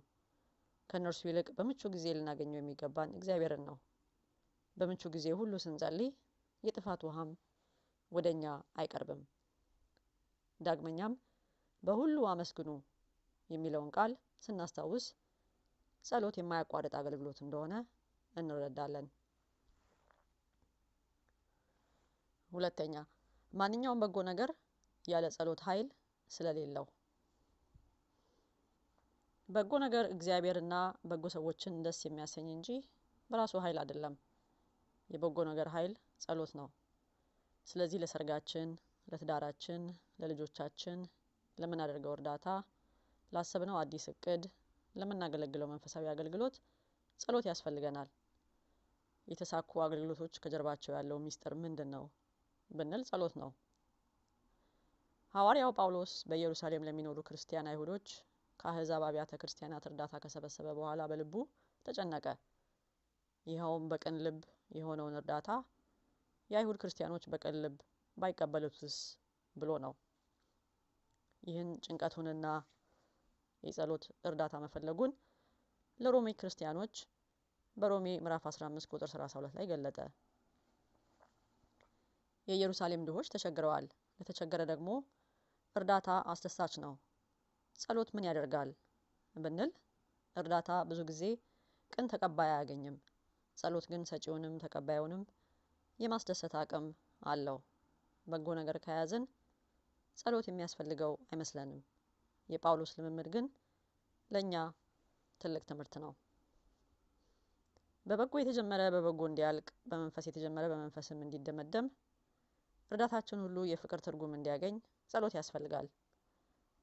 ከነርሱ ይልቅ በምቹ ጊዜ ልናገኘው የሚገባን እግዚአብሔርን ነው። በምቹ ጊዜ ሁሉ ስንጸልይ የጥፋት ውሃም ወደኛ አይቀርብም። ዳግመኛም በሁሉ አመስግኑ የሚለውን ቃል ስናስታውስ ጸሎት የማያቋርጥ አገልግሎት እንደሆነ እንረዳለን። ሁለተኛ ማንኛውም በጎ ነገር ያለ ጸሎት ኃይል ስለሌለው። በጎ ነገር እግዚአብሔርና በጎ ሰዎችን ደስ የሚያሰኝ እንጂ በራሱ ኃይል አይደለም። የበጎ ነገር ኃይል ጸሎት ነው። ስለዚህ ለሰርጋችን፣ ለትዳራችን፣ ለልጆቻችን፣ ለምናደርገው እርዳታ፣ ላሰብነው አዲስ እቅድ፣ ለምናገለግለው መንፈሳዊ አገልግሎት ጸሎት ያስፈልገናል። የተሳኩ አገልግሎቶች ከጀርባቸው ያለው ሚስጥር ምንድነው ብንል ጸሎት ነው። ሐዋርያው ጳውሎስ በኢየሩሳሌም ለሚኖሩ ክርስቲያን አይሁዶች ከአሕዛብ አብያተ ክርስቲያናት እርዳታ ከሰበሰበ በኋላ በልቡ ተጨነቀ። ይኸውም በቅን ልብ የሆነውን እርዳታ የአይሁድ ክርስቲያኖች በቅን ልብ ባይቀበሉትስ ብሎ ነው። ይህን ጭንቀቱንና የጸሎት እርዳታ መፈለጉን ለሮሜ ክርስቲያኖች በሮሜ ምዕራፍ 15 ቁጥር 32 ላይ ገለጠ። የኢየሩሳሌም ድሆች ተቸግረዋል። ለተቸገረ ደግሞ እርዳታ አስደሳች ነው። ጸሎት ምን ያደርጋል ብንል እርዳታ ብዙ ጊዜ ቅን ተቀባይ አያገኝም። ጸሎት ግን ሰጪውንም ተቀባዩንም የማስደሰት አቅም አለው። በጎ ነገር ከያዝን ጸሎት የሚያስፈልገው አይመስለንም። የጳውሎስ ልምምድ ግን ለኛ ትልቅ ትምህርት ነው። በበጎ የተጀመረ በበጎ እንዲያልቅ፣ በመንፈስ የተጀመረ በመንፈስም እንዲደመደም፣ እርዳታችን ሁሉ የፍቅር ትርጉም እንዲያገኝ ጸሎት ያስፈልጋል።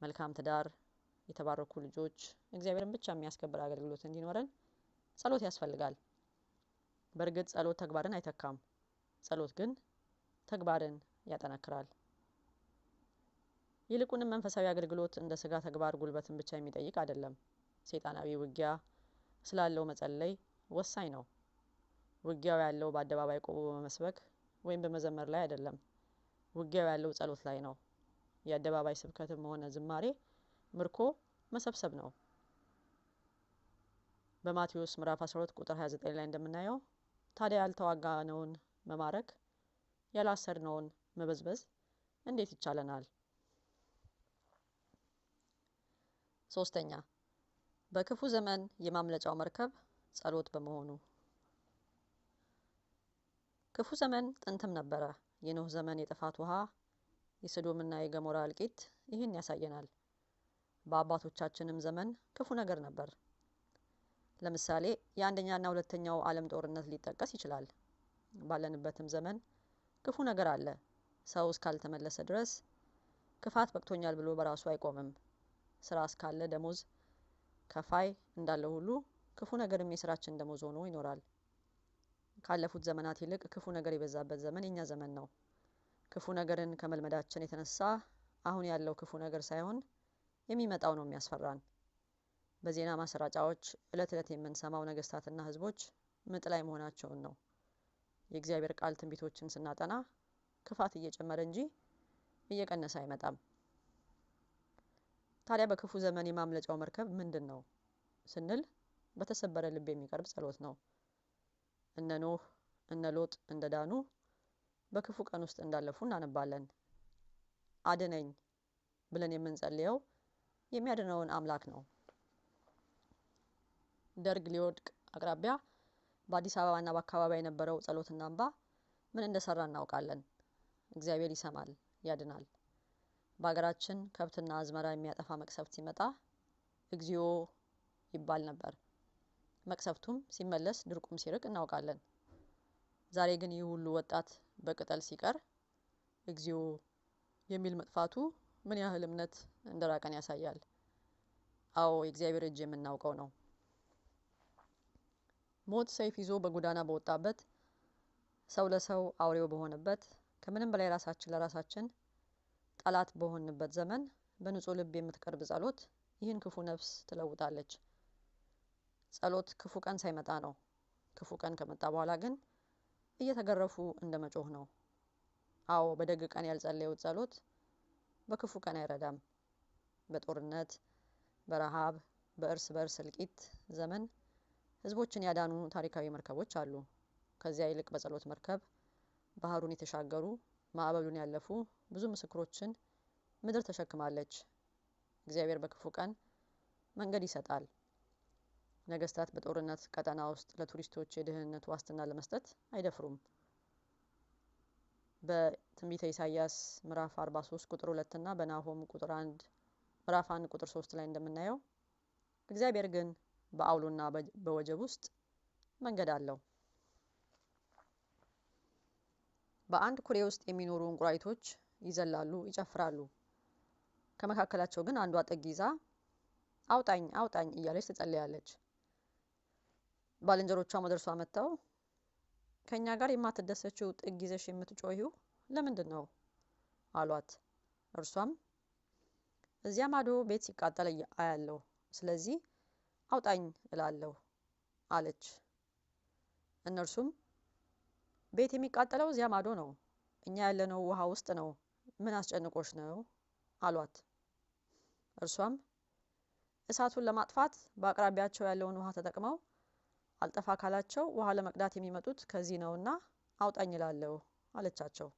መልካም ትዳር፣ የተባረኩ ልጆች፣ እግዚአብሔርን ብቻ የሚያስከብር አገልግሎት እንዲኖረን ጸሎት ያስፈልጋል። በእርግጥ ጸሎት ተግባርን አይተካም። ጸሎት ግን ተግባርን ያጠነክራል። ይልቁንም መንፈሳዊ አገልግሎት እንደ ስጋ ተግባር ጉልበትን ብቻ የሚጠይቅ አይደለም። ሰይጣናዊ ውጊያ ስላለው መጸለይ ወሳኝ ነው። ውጊያው ያለው በአደባባይ ቆሞ በመስበክ ወይም በመዘመር ላይ አይደለም። ውጊያው ያለው ጸሎት ላይ ነው። የአደባባይ ስብከትም ሆነ ዝማሬ ምርኮ መሰብሰብ ነው። በማቴዎስ ምዕራፍ 12 ቁጥር 29 ላይ እንደምናየው ታዲያ ያልተዋጋነውን መማረክ፣ ያላሰርነውን መበዝበዝ እንዴት ይቻለናል? ሶስተኛ፣ በክፉ ዘመን የማምለጫው መርከብ ጸሎት በመሆኑ። ክፉ ዘመን ጥንትም ነበረ። የኖህ ዘመን የጥፋት ውሃ፣ የሰዶምና የገሞራ እልቂት ይህን ያሳየናል። በአባቶቻችንም ዘመን ክፉ ነገር ነበር። ለምሳሌ የአንደኛና ሁለተኛው ዓለም ጦርነት ሊጠቀስ ይችላል። ባለንበትም ዘመን ክፉ ነገር አለ። ሰው እስካልተመለሰ ድረስ ክፋት በቅቶኛል ብሎ በራሱ አይቆምም። ስራ እስካለ ደሞዝ ከፋይ እንዳለ ሁሉ ክፉ ነገርም የስራችን ደሞዝ ሆኖ ይኖራል። ካለፉት ዘመናት ይልቅ ክፉ ነገር የበዛበት ዘመን የኛ ዘመን ነው። ክፉ ነገርን ከመልመዳችን የተነሳ አሁን ያለው ክፉ ነገር ሳይሆን የሚመጣው ነው የሚያስፈራን። በዜና ማሰራጫዎች እለት እለት የምንሰማው ነገስታትና ህዝቦች ምጥ ላይ መሆናቸውን ነው። የእግዚአብሔር ቃል ትንቢቶችን ስናጠና ክፋት እየጨመረ እንጂ እየቀነሰ አይመጣም። ታዲያ በክፉ ዘመን የማምለጫው መርከብ ምንድን ነው ስንል በተሰበረ ልብ የሚቀርብ ጸሎት ነው። እነ ኖህ እነ ሎጥ እንደዳኑ በክፉ ቀን ውስጥ እንዳለፉ እናነባለን። አድነኝ ብለን የምንጸልየው የሚያድነውን አምላክ ነው። ደርግ ሊወድቅ አቅራቢያ በአዲስ አበባና በአካባቢው የነበረው ጸሎትና እንባ ምን እንደሰራ እናውቃለን። እግዚአብሔር ይሰማል፣ ያድናል። በሀገራችን ከብትና አዝመራ የሚያጠፋ መቅሰፍት ሲመጣ እግዚኦ ይባል ነበር። መቅሰፍቱም ሲመለስ ድርቁም ሲርቅ እናውቃለን። ዛሬ ግን ይህ ሁሉ ወጣት በቅጠል ሲቀር እግዚኦ የሚል መጥፋቱ ምን ያህል እምነት እንደራቀን ያሳያል። አዎ የእግዚአብሔር እጅ የምናውቀው ነው። ሞት ሰይፍ ይዞ በጎዳና በወጣበት፣ ሰው ለሰው አውሬው በሆነበት፣ ከምንም በላይ ራሳችን ለራሳችን ጠላት በሆንበት ዘመን በንጹህ ልብ የምትቀርብ ጸሎት ይህን ክፉ ነፍስ ትለውጣለች። ጸሎት ክፉ ቀን ሳይመጣ ነው። ክፉ ቀን ከመጣ በኋላ ግን እየተገረፉ እንደ መጮህ ነው። አዎ በደግ ቀን ያልጸለዩት ጸሎት በክፉ ቀን አይረዳም። በጦርነት፣ በረሃብ፣ በእርስ በርስ እልቂት ዘመን ህዝቦችን ያዳኑ ታሪካዊ መርከቦች አሉ። ከዚያ ይልቅ በጸሎት መርከብ ባህሩን የተሻገሩ ማዕበሉን ያለፉ ብዙ ምስክሮችን ምድር ተሸክማለች። እግዚአብሔር በክፉ ቀን መንገድ ይሰጣል። ነገስታት በጦርነት ቀጠና ውስጥ ለቱሪስቶች የደህንነት ዋስትና ለመስጠት አይደፍሩም። በትንቢተ ኢሳይያስ ምዕራፍ 43 ቁጥር 2 እና በናሆም ምዕራፍ 1 ቁጥር 3 ላይ እንደምናየው እግዚአብሔር ግን በአውሎና በወጀብ ውስጥ መንገድ አለው። በአንድ ኩሬ ውስጥ የሚኖሩ እንቁራሪቶች ይዘላሉ፣ ይጨፍራሉ። ከመካከላቸው ግን አንዷ ጥግ ይዛ አውጣኝ አውጣኝ እያለች ትጸልያለች። ባልንጀሮቿም ወደ እርሷ መጥተው ከእኛ ጋር የማትደሰችው ጥግ ይዘሽ የምትጮሂው ለምንድን ነው አሏት። እርሷም እዚያ ማዶ ቤት ሲቃጠል አያለሁ፣ ስለዚህ አውጣኝ እላለሁ አለች። እነርሱም ቤት የሚቃጠለው እዚያ ማዶ ነው፣ እኛ ያለነው ውሃ ውስጥ ነው፣ ምን አስጨንቆሽ ነው አሏት። እርሷም እሳቱን ለማጥፋት በአቅራቢያቸው ያለውን ውሃ ተጠቅመው አልጠፋ ካላቸው ውሃ ለመቅዳት የሚመጡት ከዚህ ነውና አውጣኝ እላለሁ አለቻቸው።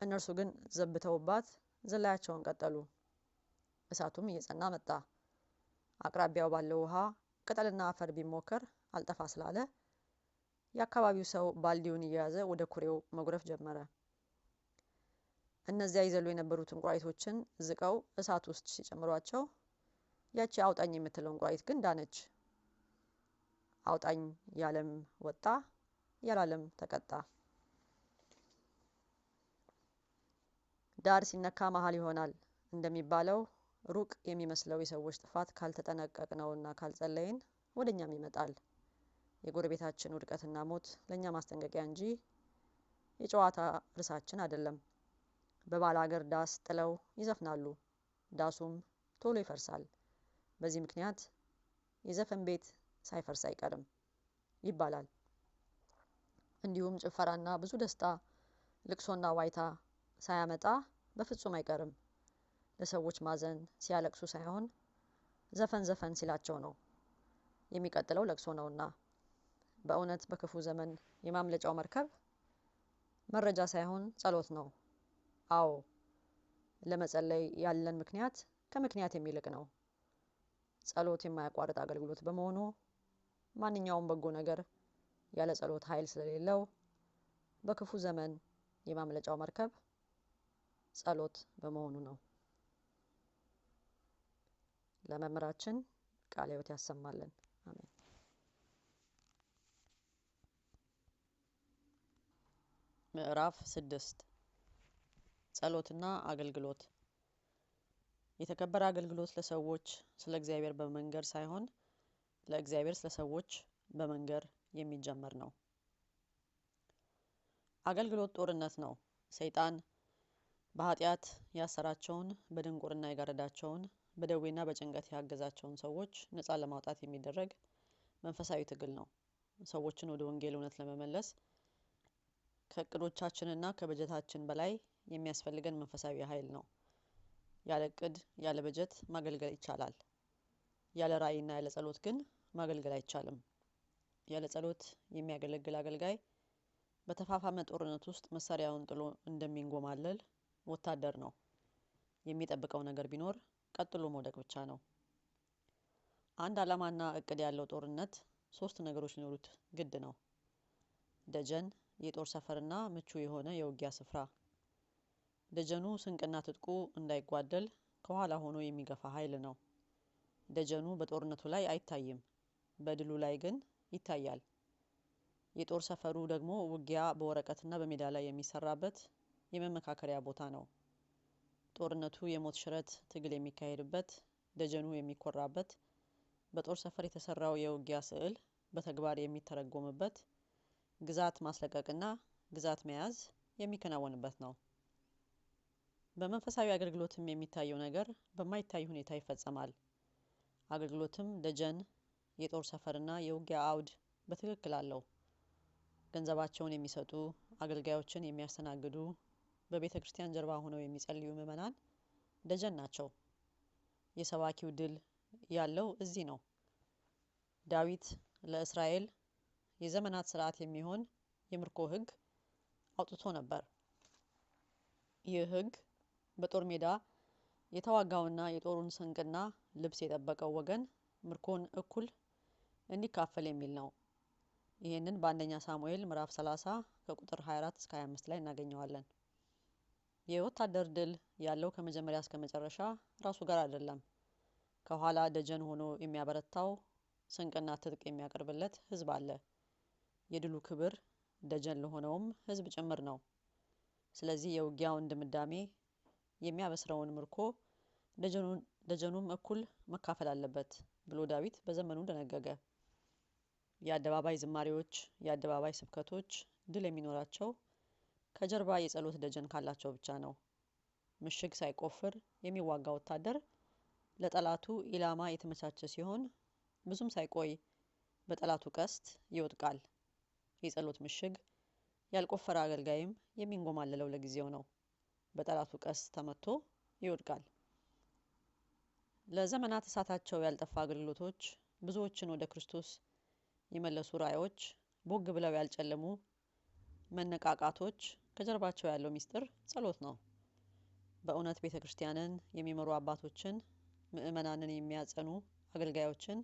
እነርሱ ግን ዘብተውባት ዝላያቸውን ቀጠሉ። እሳቱም እየጸና መጣ። አቅራቢያው ባለው ውሃ ቅጠልና አፈር ቢሞከር አልጠፋ ስላለ የአካባቢው ሰው ባልዲውን እየያዘ ወደ ኩሬው መጉረፍ ጀመረ። እነዚያ ይዘሉ የነበሩት እንቁራሪቶችን ዝቀው እሳት ውስጥ ሲጨምሯቸው ያቺ አውጣኝ የምትለው እንቁራሪት ግን ዳነች። አውጣኝ ያለም ወጣ፣ ያላለም ተቀጣ። ዳር ሲነካ መሀል ይሆናል እንደሚባለው ሩቅ የሚመስለው የሰዎች ጥፋት ካልተጠነቀቅነውና ካልጸለይን ወደኛም ይመጣል። የጎረቤታችን ውድቀትና ሞት ለእኛ ማስጠንቀቂያ እንጂ የጨዋታ ርዕሳችን አይደለም። በባለ ሀገር ዳስ ጥለው ይዘፍናሉ፣ ዳሱም ቶሎ ይፈርሳል። በዚህ ምክንያት የዘፈን ቤት ሳይፈርስ አይቀርም ይባላል። እንዲሁም ጭፈራና ብዙ ደስታ፣ ልቅሶና ዋይታ ሳያመጣ በፍጹም አይቀርም። ለሰዎች ማዘን ሲያለቅሱ ሳይሆን ዘፈን ዘፈን ሲላቸው ነው። የሚቀጥለው ለቅሶ ነውና። በእውነት በክፉ ዘመን የማምለጫው መርከብ መረጃ ሳይሆን ጸሎት ነው። አዎ፣ ለመጸለይ ያለን ምክንያት ከምክንያት የሚልቅ ነው። ጸሎት የማያቋርጥ አገልግሎት በመሆኑ ማንኛውም በጎ ነገር ያለ ጸሎት ኃይል ስለሌለው በክፉ ዘመን የማምለጫው መርከብ ጸሎት በመሆኑ ነው። ለመምህራችን ቃለ ሕይወት ያሰማልን። አሜን። ምዕራፍ 6 ጸሎትና አገልግሎት። የተከበረ አገልግሎት ለሰዎች ስለ እግዚአብሔር በመንገር ሳይሆን ለእግዚአብሔር ስለ ሰዎች በመንገር የሚጀመር ነው። አገልግሎት ጦርነት ነው። ሰይጣን በኃጢአት ያሰራቸውን፣ በድንቁርና የጋረዳቸውን፣ በደዌና በጭንቀት ያገዛቸውን ሰዎች ነፃ ለማውጣት የሚደረግ መንፈሳዊ ትግል ነው። ሰዎችን ወደ ወንጌል እውነት ለመመለስ ከእቅዶቻችንና ከበጀታችን በላይ የሚያስፈልገን መንፈሳዊ ኃይል ነው። ያለ እቅድ፣ ያለ በጀት ማገልገል ይቻላል። ያለ ራዕይና ያለ ጸሎት ግን ማገልገል አይቻልም። ያለ ጸሎት የሚያገለግል አገልጋይ በተፋፋመ ጦርነት ውስጥ መሳሪያውን ጥሎ እንደሚንጎማለል ወታደር ነው። የሚጠብቀው ነገር ቢኖር ቀጥሎ መውደቅ ብቻ ነው። አንድ ዓላማና እቅድ ያለው ጦርነት 3 ነገሮች ሊኖሩት ግድ ነው። ደጀን፣ የጦር ሰፈርና ምቹ የሆነ የውጊያ ስፍራ። ደጀኑ ስንቅና ትጥቁ እንዳይጓደል ከኋላ ሆኖ የሚገፋ ኃይል ነው። ደጀኑ በጦርነቱ ላይ አይታይም፣ በድሉ ላይ ግን ይታያል። የጦር ሰፈሩ ደግሞ ውጊያ በወረቀትና በሜዳ ላይ የሚሰራበት የመመካከሪያ ቦታ ነው። ጦርነቱ የሞት ሽረት ትግል የሚካሄድበት፣ ደጀኑ የሚኮራበት፣ በጦር ሰፈር የተሰራው የውጊያ ስዕል በተግባር የሚተረጎምበት፣ ግዛት ማስለቀቅና ግዛት መያዝ የሚከናወንበት ነው። በመንፈሳዊ አገልግሎትም የሚታየው ነገር በማይታይ ሁኔታ ይፈጸማል። አገልግሎትም ደጀን፣ የጦር ሰፈርና የውጊያ አውድ በትክክል አለው። ገንዘባቸውን የሚሰጡ፣ አገልጋዮችን የሚያስተናግዱ፣ በቤተ ክርስቲያን ጀርባ ሆነው የሚጸልዩ ምዕመናን ደጀን ናቸው። የሰባኪው ድል ያለው እዚህ ነው። ዳዊት ለእስራኤል የዘመናት ስርዓት የሚሆን የምርኮ ሕግ አውጥቶ ነበር። ይህ ሕግ በጦር ሜዳ የተዋጋውና የጦሩን ስንቅና ልብስ የጠበቀው ወገን ምርኮን እኩል እንዲካፈል የሚል ነው። ይህንን በአንደኛ ሳሙኤል ምዕራፍ 30 ከቁጥር 24 እስከ 25 ላይ እናገኘዋለን። የወታደር ድል ያለው ከመጀመሪያ እስከ መጨረሻ ራሱ ጋር አይደለም። ከኋላ ደጀን ሆኖ የሚያበረታው ስንቅና ትጥቅ የሚያቀርብለት ሕዝብ አለ። የድሉ ክብር ደጀን ለሆነውም ሕዝብ ጭምር ነው። ስለዚህ የውጊያውን ድምዳሜ የሚያበስረውን ምርኮ ደጀኑም እኩል መካፈል አለበት ብሎ ዳዊት በዘመኑ ደነገገ። የአደባባይ ዝማሬዎች፣ የአደባባይ ስብከቶች ድል የሚኖራቸው ከጀርባ የጸሎት ደጀን ካላቸው ብቻ ነው። ምሽግ ሳይቆፍር የሚዋጋ ወታደር ለጠላቱ ኢላማ የተመቻቸ ሲሆን ብዙም ሳይቆይ በጠላቱ ቀስት ይወድቃል። የጸሎት ምሽግ ያልቆፈረ አገልጋይም የሚንጎማለለው ለጊዜው ነው። በጠላቱ ቀስት ተመቶ ይወድቃል። ለዘመናት እሳታቸው ያልጠፋ አገልግሎቶች፣ ብዙዎችን ወደ ክርስቶስ የመለሱ ራእዮች፣ ቦግ ብለው ያልጨለሙ መነቃቃቶች ከጀርባቸው ያለው ሚስጥር ጸሎት ነው። በእውነት ቤተ ክርስቲያንን የሚመሩ አባቶችን፣ ምዕመናንን የሚያጸኑ አገልጋዮችን፣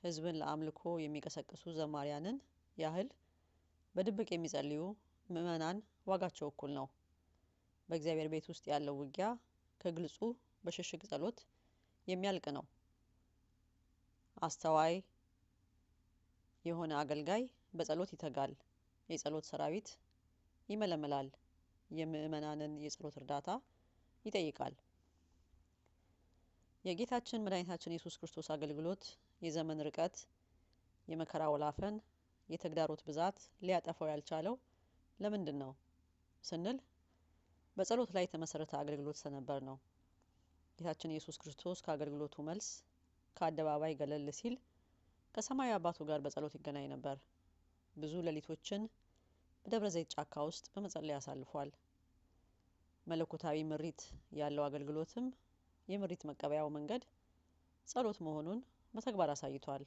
ሕዝብን ለአምልኮ የሚቀሰቅሱ ዘማሪያንን ያህል በድብቅ የሚጸልዩ ምዕመናን ዋጋቸው እኩል ነው። በእግዚአብሔር ቤት ውስጥ ያለው ውጊያ ከግልጹ በሽሽግ ጸሎት የሚያልቅ ነው። አስተዋይ የሆነ አገልጋይ በጸሎት ይተጋል፣ የጸሎት ሰራዊት ይመለምላል፣ የምዕመናንን የጸሎት እርዳታ ይጠይቃል። የጌታችን መድኃኒታችን ኢየሱስ ክርስቶስ አገልግሎት የዘመን ርቀት፣ የመከራ ወላፈን፣ የተግዳሮት ብዛት ሊያጠፋው ያልቻለው ለምንድን ነው ስንል በጸሎት ላይ የተመሰረተ አገልግሎት ስለነበር ነው። ጌታችን ኢየሱስ ክርስቶስ ከአገልግሎቱ መልስ ከአደባባይ ገለል ሲል ከሰማያዊ አባቱ ጋር በጸሎት ይገናኝ ነበር። ብዙ ሌሊቶችን በደብረ ዘይት ጫካ ውስጥ በመጸለይ አሳልፏል። መለኮታዊ ምሪት ያለው አገልግሎትም የምሪት መቀበያው መንገድ ጸሎት መሆኑን በተግባር አሳይቷል።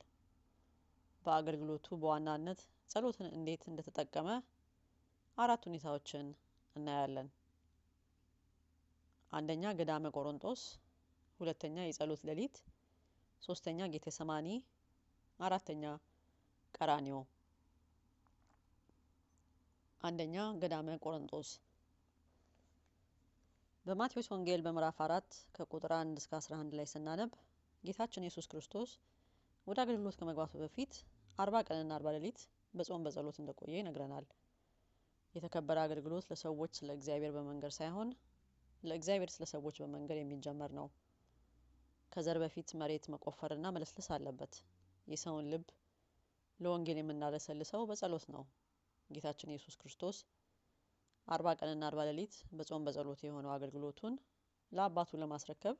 በአገልግሎቱ በዋናነት ጸሎትን እንዴት እንደተጠቀመ 4 ሁኔታዎችን እናያለን። አንደኛ ገዳመ ቆሮንጦስ፣ ሁለተኛ የጸሎት ሌሊት፣ ሶስተኛ ጌቴሰማኒ፣ አራተኛ ቀራኒዮ። አንደኛ ገዳመ ቆሮንጦስ። በማቴዎስ ወንጌል በምዕራፍ 4 ከቁጥር 1 እስከ 11 ላይ ስናነብ ጌታችን ኢየሱስ ክርስቶስ ወደ አገልግሎት ከመግባቱ በፊት 40 ቀንና 40 ሌሊት በጾም በጸሎት እንደቆየ ይነግረናል። የተከበረ አገልግሎት ለሰዎች ስለ እግዚአብሔር በመንገር ሳይሆን ለእግዚአብሔር ስለ ሰዎች በመንገር የሚጀመር ነው። ከዘር በፊት መሬት መቆፈርና መለስለስ አለበት። የሰውን ልብ ለወንጌል የምናለሰልሰው በጸሎት ነው። ጌታችን ኢየሱስ ክርስቶስ 40 ቀንና 40 ሌሊት በጾም በጸሎት የሆነው አገልግሎቱን ለአባቱ ለማስረከብ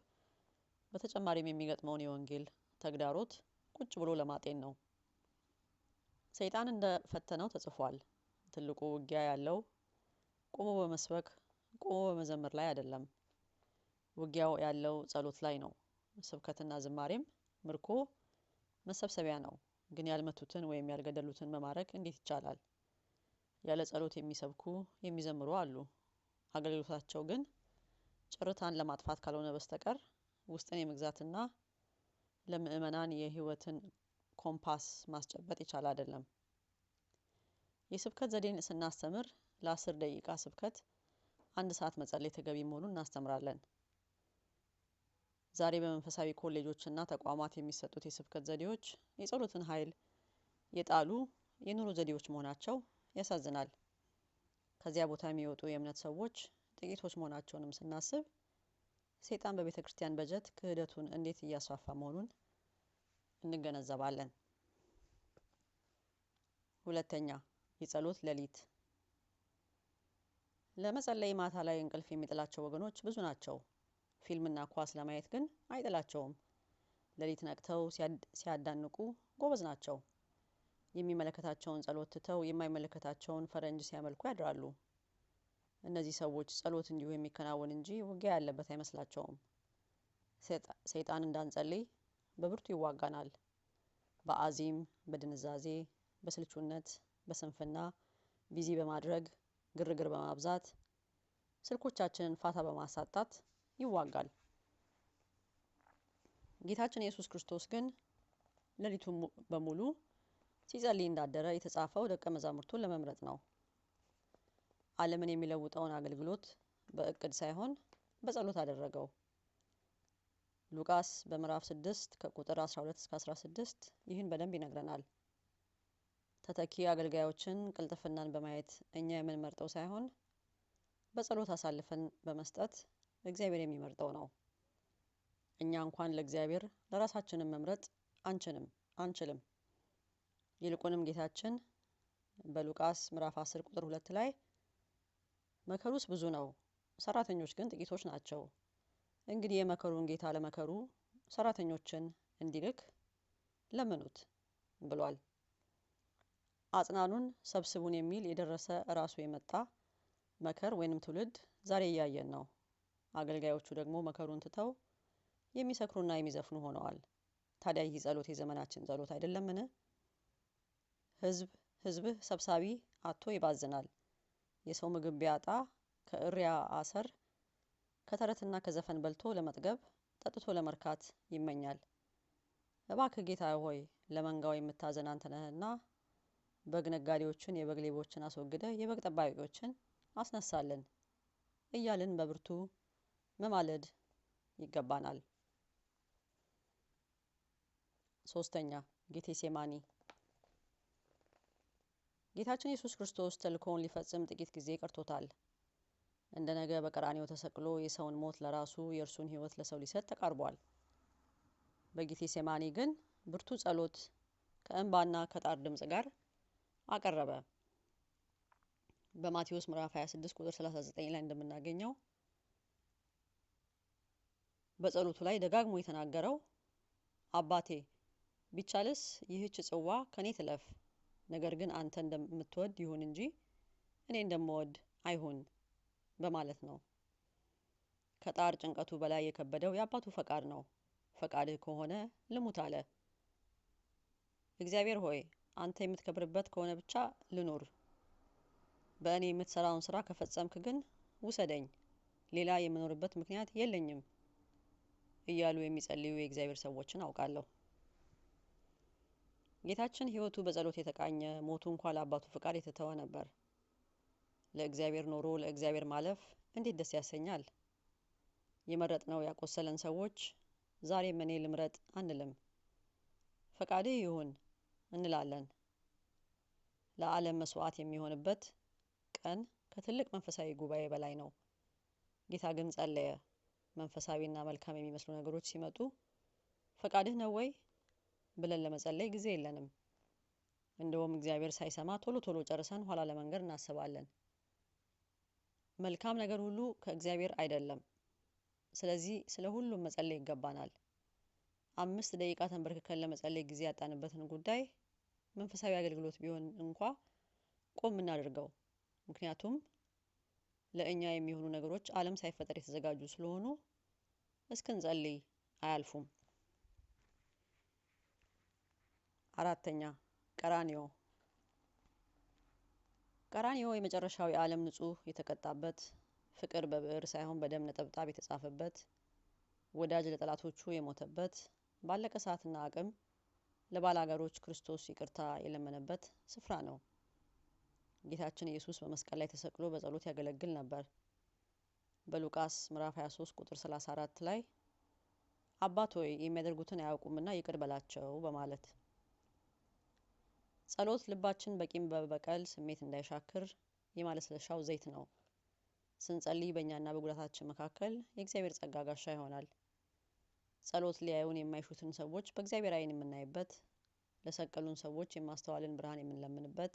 በተጨማሪም የሚገጥመውን የወንጌል ተግዳሮት ቁጭ ብሎ ለማጤን ነው። ሰይጣን እንደፈተነው ተጽፏል። ትልቁ ውጊያ ያለው ቆሞ በመስበክ ቆሞ በመዘመር ላይ አይደለም። ውጊያው ያለው ጸሎት ላይ ነው። ስብከትና ዝማሬም ምርኮ መሰብሰቢያ ነው። ግን ያልመቱትን ወይም ያልገደሉትን መማረክ እንዴት ይቻላል? ያለ ጸሎት የሚሰብኩ የሚዘምሩ አሉ። አገልግሎታቸው ግን ጭርታን ለማጥፋት ካልሆነ በስተቀር ውስጥን የመግዛትና ለምዕመናን የሕይወትን ኮምፓስ ማስጨበጥ ይቻል አይደለም። የስብከት ዘዴን ስናስተምር ለ10 ደቂቃ ስብከት 1 ሰዓት መጸለይ ተገቢ መሆኑን እናስተምራለን። ዛሬ በመንፈሳዊ ኮሌጆችና ተቋማት የሚሰጡት የስብከት ዘዴዎች የጸሎትን ኃይል የጣሉ የኑሮ ዘዴዎች መሆናቸው ያሳዝናል። ከዚያ ቦታ የሚወጡ የእምነት ሰዎች ጥቂቶች መሆናቸውንም ስናስብ ሰይጣን በቤተ ክርስቲያን በጀት ክህደቱን እንዴት እያስፋፋ መሆኑን እንገነዘባለን። ሁለተኛ የጸሎት ሌሊት። ለመጸለይ ማታ ላይ እንቅልፍ የሚጥላቸው ወገኖች ብዙ ናቸው። ፊልምና ኳስ ለማየት ግን አይጥላቸውም። ሌሊት ነቅተው ሲያዳንቁ ጎበዝ ናቸው። የሚመለከታቸውን ጸሎት ትተው የማይመለከታቸውን ፈረንጅ ሲያመልኩ ያድራሉ። እነዚህ ሰዎች ጸሎት እንዲሁ የሚከናወን እንጂ ውጊያ ያለበት አይመስላቸውም። ሰይጣን እንዳንጸልይ በብርቱ ይዋጋናል። በአዚም፣ በድንዛዜ፣ በስልቹነት፣ በስንፍና፣ ቢዚ በማድረግ፣ ግርግር በማብዛት፣ ስልኮቻችንን ፋታ በማሳጣት ይዋጋል። ጌታችን ኢየሱስ ክርስቶስ ግን ሌሊቱን በሙሉ ሲጸልይ እንዳደረ የተጻፈው ደቀ መዛሙርቱን ለመምረጥ ነው። ዓለምን የሚለውጠውን አገልግሎት በእቅድ ሳይሆን በጸሎት አደረገው። ሉቃስ በምዕራፍ 6 ከቁጥር 12 እስከ 16 ይህን በደንብ ይነግረናል። ተተኪ አገልጋዮችን ቅልጥፍናን በማየት እኛ የምንመርጠው ሳይሆን በጸሎት አሳልፈን በመስጠት እግዚአብሔር የሚመርጠው ነው። እኛ እንኳን ለእግዚአብሔር ለራሳችንን መምረጥ አንችልም። ይልቁንም ጌታችን በሉቃስ ምዕራፍ 10 ቁጥር 2 ላይ መከሩስ ብዙ ነው፣ ሰራተኞች ግን ጥቂቶች ናቸው። እንግዲህ የመከሩን ጌታ ለመከሩ ሰራተኞችን እንዲልክ ለምኑት ብሏል። አጽናኑን፣ ሰብስቡን የሚል የደረሰ ራሱ የመጣ መከር ወይንም ትውልድ ዛሬ እያየን ነው። አገልጋዮቹ ደግሞ መከሩን ትተው የሚሰክሩና የሚዘፍኑ ሆነዋል። ታዲያ ይህ ጸሎት የዘመናችን ጸሎት አይደለምን? ህዝብህ ሰብሳቢ አጥቶ ይባዝናል። የሰው ምግብ ቢያጣ ከእሪያ አሰር ከተረትና ከዘፈን በልቶ ለመጥገብ ጠጥቶ ለመርካት ይመኛል። እባክህ ጌታ ሆይ ለመንጋው የምታዘን አንተ ነህና በግ ነጋዴዎችን፣ የበግ ሌቦችን አስወግደ የበግ ጠባቂዎችን አስነሳልን እያልን በብርቱ መማለድ ይገባናል። ሶስተኛ ጌቴሴማኒ። ጌታችን ኢየሱስ ክርስቶስ ተልእኮውን ሊፈጽም ጥቂት ጊዜ ቀርቶታል። እንደ ነገ በቀራንዮ ተሰቅሎ የሰውን ሞት ለራሱ የእርሱን ሕይወት ለሰው ሊሰጥ ተቃርቧል። በጌቴሴማኒ ግን ብርቱ ጸሎት ከእንባና ከጣር ድምፅ ጋር አቀረበ። በማቴዎስ ምዕራፍ 26 ቁጥር 39 ላይ እንደምናገኘው በጸሎቱ ላይ ደጋግሞ የተናገረው አባቴ ቢቻልስ ይህች ጽዋ ከኔ ትለፍ፣ ነገር ግን አንተ እንደምትወድ ይሁን እንጂ እኔ እንደምወድ አይሁን በማለት ነው። ከጣር ጭንቀቱ በላይ የከበደው የአባቱ ፈቃድ ነው። ፈቃድህ ከሆነ ልሙት አለ። እግዚአብሔር ሆይ አንተ የምትከብርበት ከሆነ ብቻ ልኑር፣ በእኔ የምትሰራውን ስራ ከፈጸምክ ግን ውሰደኝ፣ ሌላ የምኖርበት ምክንያት የለኝም እያሉ የሚጸልዩ የእግዚአብሔር ሰዎችን አውቃለሁ። ጌታችን ሕይወቱ በጸሎት የተቃኘ፣ ሞቱ እንኳ ለአባቱ ፈቃድ የተተወ ነበር። ለእግዚአብሔር ኖሮ ለእግዚአብሔር ማለፍ እንዴት ደስ ያሰኛል! የመረጥነው ያቆሰለን ሰዎች ዛሬም እኔ ልምረጥ አንልም፣ ፈቃድህ ይሁን እንላለን። ለዓለም መስዋዕት የሚሆንበት ቀን ከትልቅ መንፈሳዊ ጉባኤ በላይ ነው። ጌታ ግን ጸለየ። መንፈሳዊና መልካም የሚመስሉ ነገሮች ሲመጡ ፈቃድህ ነው ወይ ብለን ለመጸለይ ጊዜ የለንም። እንደውም እግዚአብሔር ሳይሰማ ቶሎ ቶሎ ጨርሰን ኋላ ለመንገድ እናስባለን። መልካም ነገር ሁሉ ከእግዚአብሔር አይደለም። ስለዚህ ስለ ሁሉም መጸለይ ይገባናል። 5 ደቂቃ ተንበርክከን ለመጸለይ ጊዜ ያጣንበትን ጉዳይ መንፈሳዊ አገልግሎት ቢሆን እንኳ ቆም እናድርገው። ምክንያቱም ለእኛ የሚሆኑ ነገሮች ዓለም ሳይፈጠር የተዘጋጁ ስለሆኑ እስክንጸልይ አያልፉም። አራተኛ ቀራንዮ። ቀራንዮ የመጨረሻው የዓለም ንጹህ የተቀጣበት፣ ፍቅር በብዕር ሳይሆን በደም ነጠብጣብ የተጻፈበት፣ ወዳጅ ለጠላቶቹ የሞተበት፣ ባለቀ ሰዓትና አቅም ለባላጋሮች ክርስቶስ ይቅርታ የለመነበት ስፍራ ነው። ጌታችን ኢየሱስ በመስቀል ላይ ተሰቅሎ በጸሎት ያገለግል ነበር። በሉቃስ ምዕራፍ 23 ቁጥር 34 ላይ አባት ሆይ የሚያደርጉትን አያውቁምና ይቅር በላቸው በማለት ጸሎት ልባችን በቂም በበቀል ስሜት እንዳይሻክር የማለስለሻው ዘይት ነው። ስንጸልይ በእኛና በጉዳታችን መካከል የእግዚአብሔር ጸጋ ጋሻ ይሆናል። ጸሎት ሊያዩን የማይሹትን ሰዎች በእግዚአብሔር ዓይን የምናይበት፣ ለሰቀሉን ሰዎች የማስተዋልን ብርሃን የምንለምንበት፣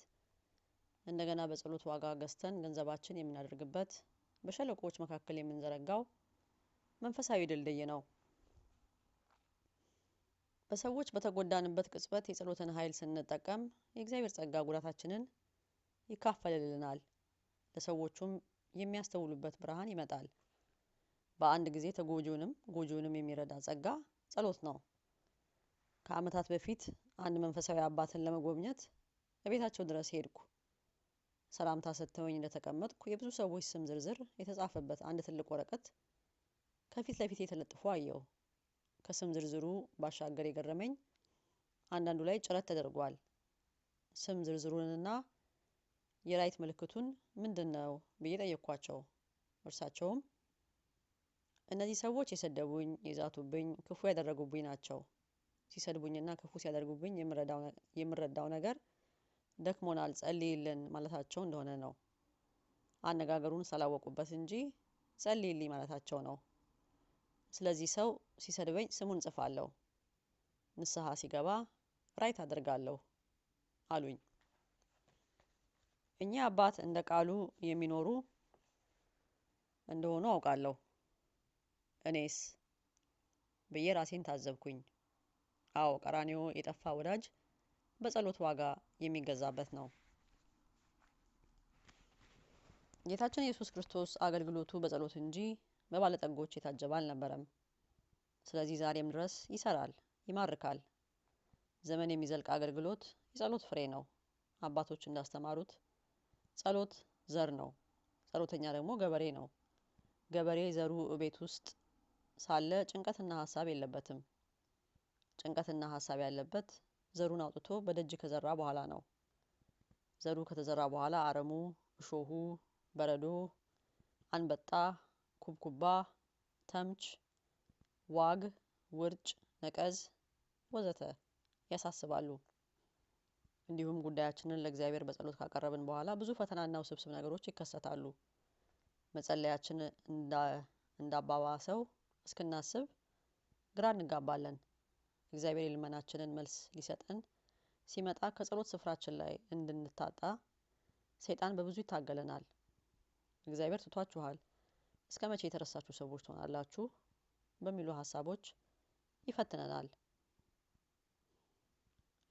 እንደገና በጸሎት ዋጋ ገዝተን ገንዘባችን የምናደርግበት፣ በሸለቆዎች መካከል የምንዘረጋው መንፈሳዊ ድልድይ ነው። በሰዎች በተጎዳንበት ቅጽበት የጸሎትን ኃይል ስንጠቀም የእግዚአብሔር ጸጋ ጉዳታችንን ይካፈልልናል። ለሰዎቹም የሚያስተውሉበት ብርሃን ይመጣል። በአንድ ጊዜ ተጎጂውንም ጎጂውንም የሚረዳ ጸጋ ጸሎት ነው። ከዓመታት በፊት አንድ መንፈሳዊ አባትን ለመጎብኘት በቤታቸው ድረስ ሄድኩ። ሰላምታ ሰጥተውኝ እንደተቀመጥኩ የብዙ ሰዎች ስም ዝርዝር የተጻፈበት አንድ ትልቅ ወረቀት ከፊት ለፊት የተለጥፎ አየሁ። ከስም ዝርዝሩ ባሻገር የገረመኝ አንዳንዱ ላይ ጭረት ተደርጓል። ስም ዝርዝሩንና የራይት ምልክቱን ምንድን ነው ብዬ ጠየቅኳቸው። እርሳቸውም እነዚህ ሰዎች የሰደቡኝ፣ የዛቱብኝ፣ ክፉ ያደረጉብኝ ናቸው። ሲሰድቡኝና ክፉ ሲያደርጉብኝ የምረዳው ነገር ደክሞናል ጸልይልን ማለታቸው እንደሆነ ነው። አነጋገሩን ስላወቁበት እንጂ ጸልይልኝ ማለታቸው ነው። ስለዚህ ሰው ሲሰድበኝ ስሙን ጽፋለሁ፣ ንስሐ ሲገባ ራይት አደርጋለሁ አሉኝ። እኚህ አባት እንደ ቃሉ የሚኖሩ እንደሆኑ አውቃለሁ። እኔስ ብዬ ራሴን ታዘብኩኝ። አዎ ቀራንዮ የጠፋ ወዳጅ በጸሎት ዋጋ የሚገዛበት ነው። ጌታችን ኢየሱስ ክርስቶስ አገልግሎቱ በጸሎት እንጂ በባለጠጎች የታጀበ አልነበረም። ስለዚህ ዛሬም ድረስ ይሰራል፣ ይማርካል። ዘመን የሚዘልቅ አገልግሎት የጸሎት ፍሬ ነው። አባቶች እንዳስተማሩት ጸሎት ዘር ነው፣ ጸሎተኛ ደግሞ ገበሬ ነው። ገበሬ ዘሩ ቤት ውስጥ ሳለ ጭንቀትና ሀሳብ የለበትም። ጭንቀትና ሀሳብ ያለበት ዘሩን አውጥቶ በደጅ ከዘራ በኋላ ነው። ዘሩ ከተዘራ በኋላ አረሙ፣ እሾሁ፣ በረዶ፣ አንበጣ፣ ኩብኩባ፣ ተምች፣ ዋግ፣ ውርጭ፣ ነቀዝ ወዘተ ያሳስባሉ። እንዲሁም ጉዳያችንን ለእግዚአብሔር በጸሎት ካቀረብን በኋላ ብዙ ፈተናና ውስብስብ ነገሮች ይከሰታሉ። መጸለያችን እንዳባባሰው እስክናስብ ግራ እንጋባለን። እግዚአብሔር የልመናችንን መልስ ሊሰጠን ሲመጣ ከጸሎት ስፍራችን ላይ እንድንታጣ ሰይጣን በብዙ ይታገለናል። እግዚአብሔር ትቷችኋል፣ እስከ መቼ የተረሳችሁ ሰዎች ትሆናላችሁ በሚሉ ሀሳቦች ይፈትነናል።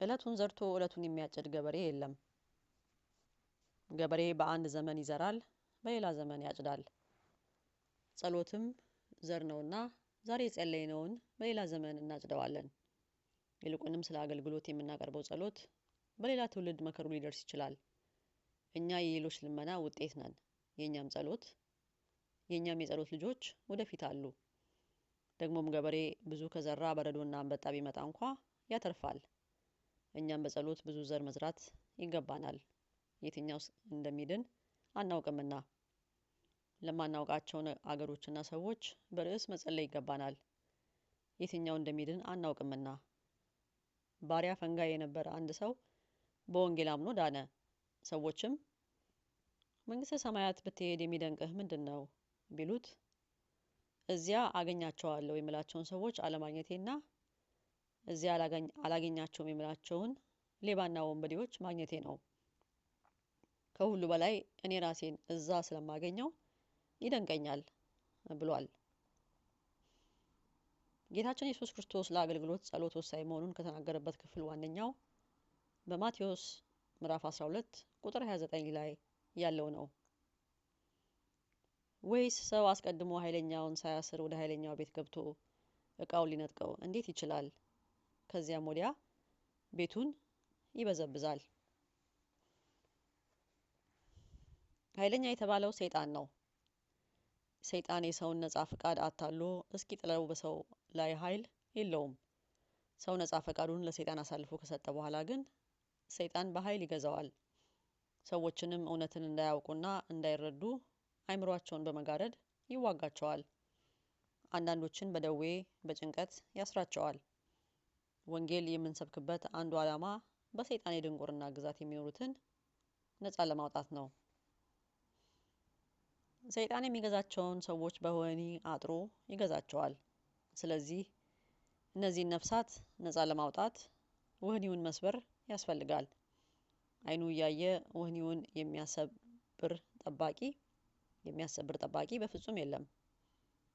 እለቱን ዘርቶ እለቱን የሚያጭድ ገበሬ የለም። ገበሬ በአንድ ዘመን ይዘራል፣ በሌላ ዘመን ያጭዳል። ጸሎትም ዘር ነውና ዛሬ የጸለይነውን በሌላ ዘመን እናጭደዋለን። ይልቁንም ስለ አገልግሎት የምናቀርበው ጸሎት በሌላ ትውልድ መከሩ ሊደርስ ይችላል። እኛ የሌሎች ልመና ውጤት ነን። የእኛም የጸሎት ልጆች ወደፊት አሉ። ደግሞም ገበሬ ብዙ ከዘራ በረዶና አንበጣ ቢመጣ እንኳ ያተርፋል። እኛም በጸሎት ብዙ ዘር መዝራት ይገባናል። የትኛው እንደሚድን አናውቅምና ለማናውቃቸው አገሮችና ሰዎች በርዕስ መጸለይ ይገባናል። የትኛው እንደሚድን አናውቅምና። ባሪያ ፈንጋይ የነበረ አንድ ሰው በወንጌል አምኖ ዳነ። ሰዎችም መንግሥተ ሰማያት ብትሄድ የሚደንቅህ ምንድን ነው ቢሉት እዚያ አገኛቸዋለሁ የምላቸውን ሰዎች አለማግኘቴና እዚያ አላገኛቸውም የምላቸውን ሌባና ወንበዴዎች ማግኘቴ ነው። ከሁሉ በላይ እኔ ራሴን እዛ ስለማገኘው ይደንቀኛል ብሏል። ጌታችን ኢየሱስ ክርስቶስ ለአገልግሎት ጸሎት ወሳኝ መሆኑን ከተናገረበት ክፍል ዋነኛው በማቴዎስ ምዕራፍ 12 ቁጥር 29 ላይ ያለው ነው። ወይስ ሰው አስቀድሞ ኃይለኛውን ሳያስር ወደ ኃይለኛው ቤት ገብቶ ዕቃውን ሊነጥቀው እንዴት ይችላል? ከዚያም ወዲያ ቤቱን ይበዘብዛል። ኃይለኛ የተባለው ሰይጣን ነው። ሰይጣን የሰውን ነጻ ፈቃድ አታሎ እስኪጥለው በሰው ላይ ኃይል የለውም። ሰው ነጻ ፈቃዱን ለሰይጣን አሳልፎ ከሰጠ በኋላ ግን ሰይጣን በኃይል ይገዛዋል። ሰዎችንም እውነትን እንዳያውቁና እንዳይረዱ አይምሯቸውን በመጋረድ ይዋጋቸዋል። አንዳንዶችን በደዌ በጭንቀት ያስራቸዋል። ወንጌል የምንሰብክበት አንዱ ዓላማ በሰይጣን የድንቁርና ግዛት የሚኖሩትን ነጻ ለማውጣት ነው። ሰይጣን የሚገዛቸውን ሰዎች በወህኒ አጥሮ ይገዛቸዋል። ስለዚህ እነዚህን ነፍሳት ነጻ ለማውጣት ወህኒውን መስበር ያስፈልጋል። አይኑ እያየ ወህኒውን የሚያሰብር ጠባቂ በፍጹም የለም።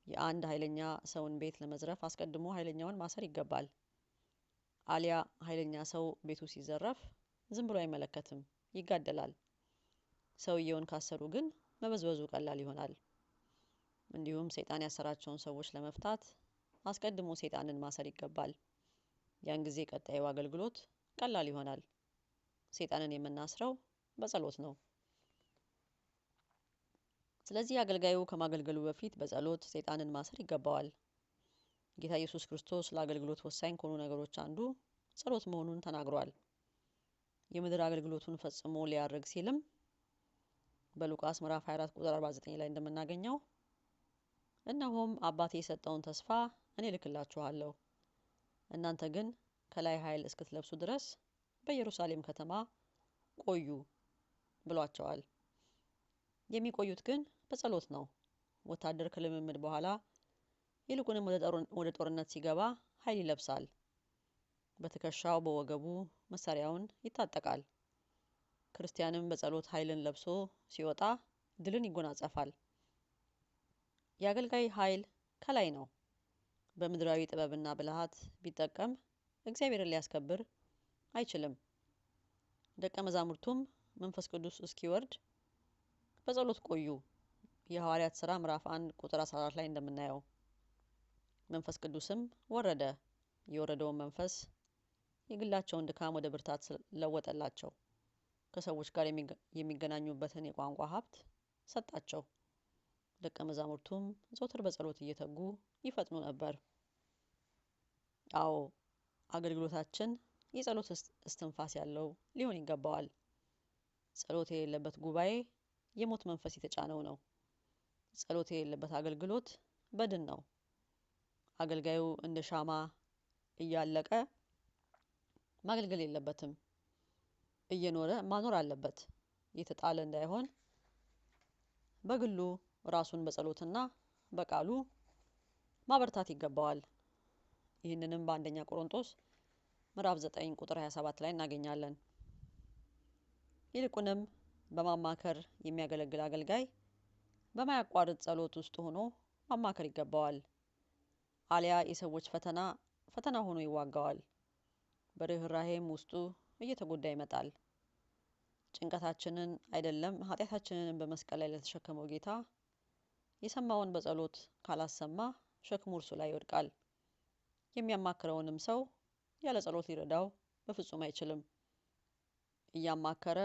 የአንድ ኃይለኛ ሰውን ቤት ለመዝረፍ አስቀድሞ ኃይለኛውን ማሰር ይገባል። አሊያ ኃይለኛ ሰው ቤቱ ሲዘረፍ ዝም ብሎ አይመለከትም፣ ይጋደላል። ሰውየውን ካሰሩ ግን መበዝበዙ ቀላል ይሆናል። እንዲሁም ሰይጣን ያሰራቸውን ሰዎች ለመፍታት አስቀድሞ ሰይጣንን ማሰር ይገባል። ያን ጊዜ ቀጣዩ አገልግሎት ቀላል ይሆናል። ሰይጣንን የምናስረው በጸሎት ነው። ስለዚህ አገልጋዩ ከማገልገሉ በፊት በጸሎት ሰይጣንን ማሰር ይገባዋል። ጌታ ኢየሱስ ክርስቶስ ለአገልግሎት ወሳኝ ከሆኑ ነገሮች አንዱ ጸሎት መሆኑን ተናግሯል። የምድር አገልግሎቱን ፈጽሞ ሊያደርግ ሲልም በሉቃስ ምዕራፍ 24 ቁጥር 49 ላይ እንደምናገኘው እነሆም አባቴ የሰጠውን ተስፋ እኔ እልክላችኋለሁ። እናንተ ግን ከላይ ኃይል እስክትለብሱ ድረስ በኢየሩሳሌም ከተማ ቆዩ ብሏቸዋል። የሚቆዩት ግን በጸሎት ነው። ወታደር ከልምምድ በኋላ ይልቁንም ወደ ጦርነት ሲገባ ኃይል ይለብሳል። በትከሻው በወገቡ መሳሪያውን ይታጠቃል። ክርስቲያንም በጸሎት ኃይልን ለብሶ ሲወጣ ድልን ይጎናጸፋል። የአገልጋይ ኃይል ከላይ ነው። በምድራዊ ጥበብና ብልሃት ቢጠቀም እግዚአብሔርን ሊያስከብር አይችልም። ደቀ መዛሙርቱም መንፈስ ቅዱስ እስኪወርድ በጸሎት ቆዩ። የሐዋርያት ሥራ ምዕራፍ 1 ቁጥር 14 ላይ እንደምናየው መንፈስ ቅዱስም ወረደ። የወረደውን መንፈስ የግላቸውን ድካም ወደ ብርታት ለወጠላቸው። ከሰዎች ጋር የሚገናኙበትን የቋንቋ ሀብት ሰጣቸው። ደቀ መዛሙርቱም ዘወትር በጸሎት እየተጉ ይፈጥኑ ነበር። አዎ፣ አገልግሎታችን የጸሎት እስትንፋስ ያለው ሊሆን ይገባዋል። ጸሎት የሌለበት ጉባኤ የሞት መንፈስ የተጫነው ነው። ጸሎት የሌለበት አገልግሎት በድን ነው። አገልጋዩ እንደ ሻማ እያለቀ ማገልገል የለበትም። እየኖረ ማኖር አለበት። የተጣለ እንዳይሆን በግሉ ራሱን በጸሎትና በቃሉ ማበርታት ይገባዋል። ይህንንም በአንደኛ ቆሮንቶስ ምዕራፍ 9 ቁጥር 27 ላይ እናገኛለን። ይልቁንም በማማከር የሚያገለግል አገልጋይ በማያቋርጥ ጸሎት ውስጥ ሆኖ ማማከር ይገባዋል። አሊያ የሰዎች ፈተና ሆኖ ይዋጋዋል። በርህራሄም ውስጡ እየተጎዳ ይመጣል። ጭንቀታችንን አይደለም ኃጢአታችንን በመስቀል ላይ ለተሸከመው ጌታ የሰማውን በጸሎት ካላሰማ ሸክሙ እርሱ ላይ ይወድቃል። የሚያማክረውንም ሰው ያለ ጸሎት ሊረዳው በፍጹም አይችልም። እያማከረ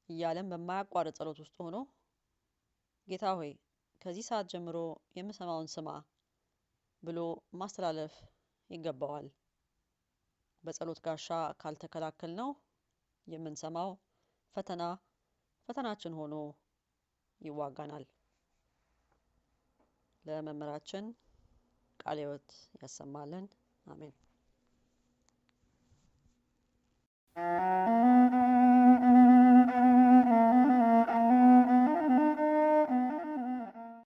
እያለም በማያቋርጥ ጸሎት ውስጥ ሆኖ ጌታ ሆይ ከዚህ ሰዓት ጀምሮ የምሰማውን ስማ ብሎ ማስተላለፍ ይገባዋል። በጸሎት ጋሻ ካልተከላከል ነው የምንሰማው ፈተናችን ሆኖ ይዋጋናል። ለመምህራችን ቃለ ሕይወት ያሰማልን። አሜን።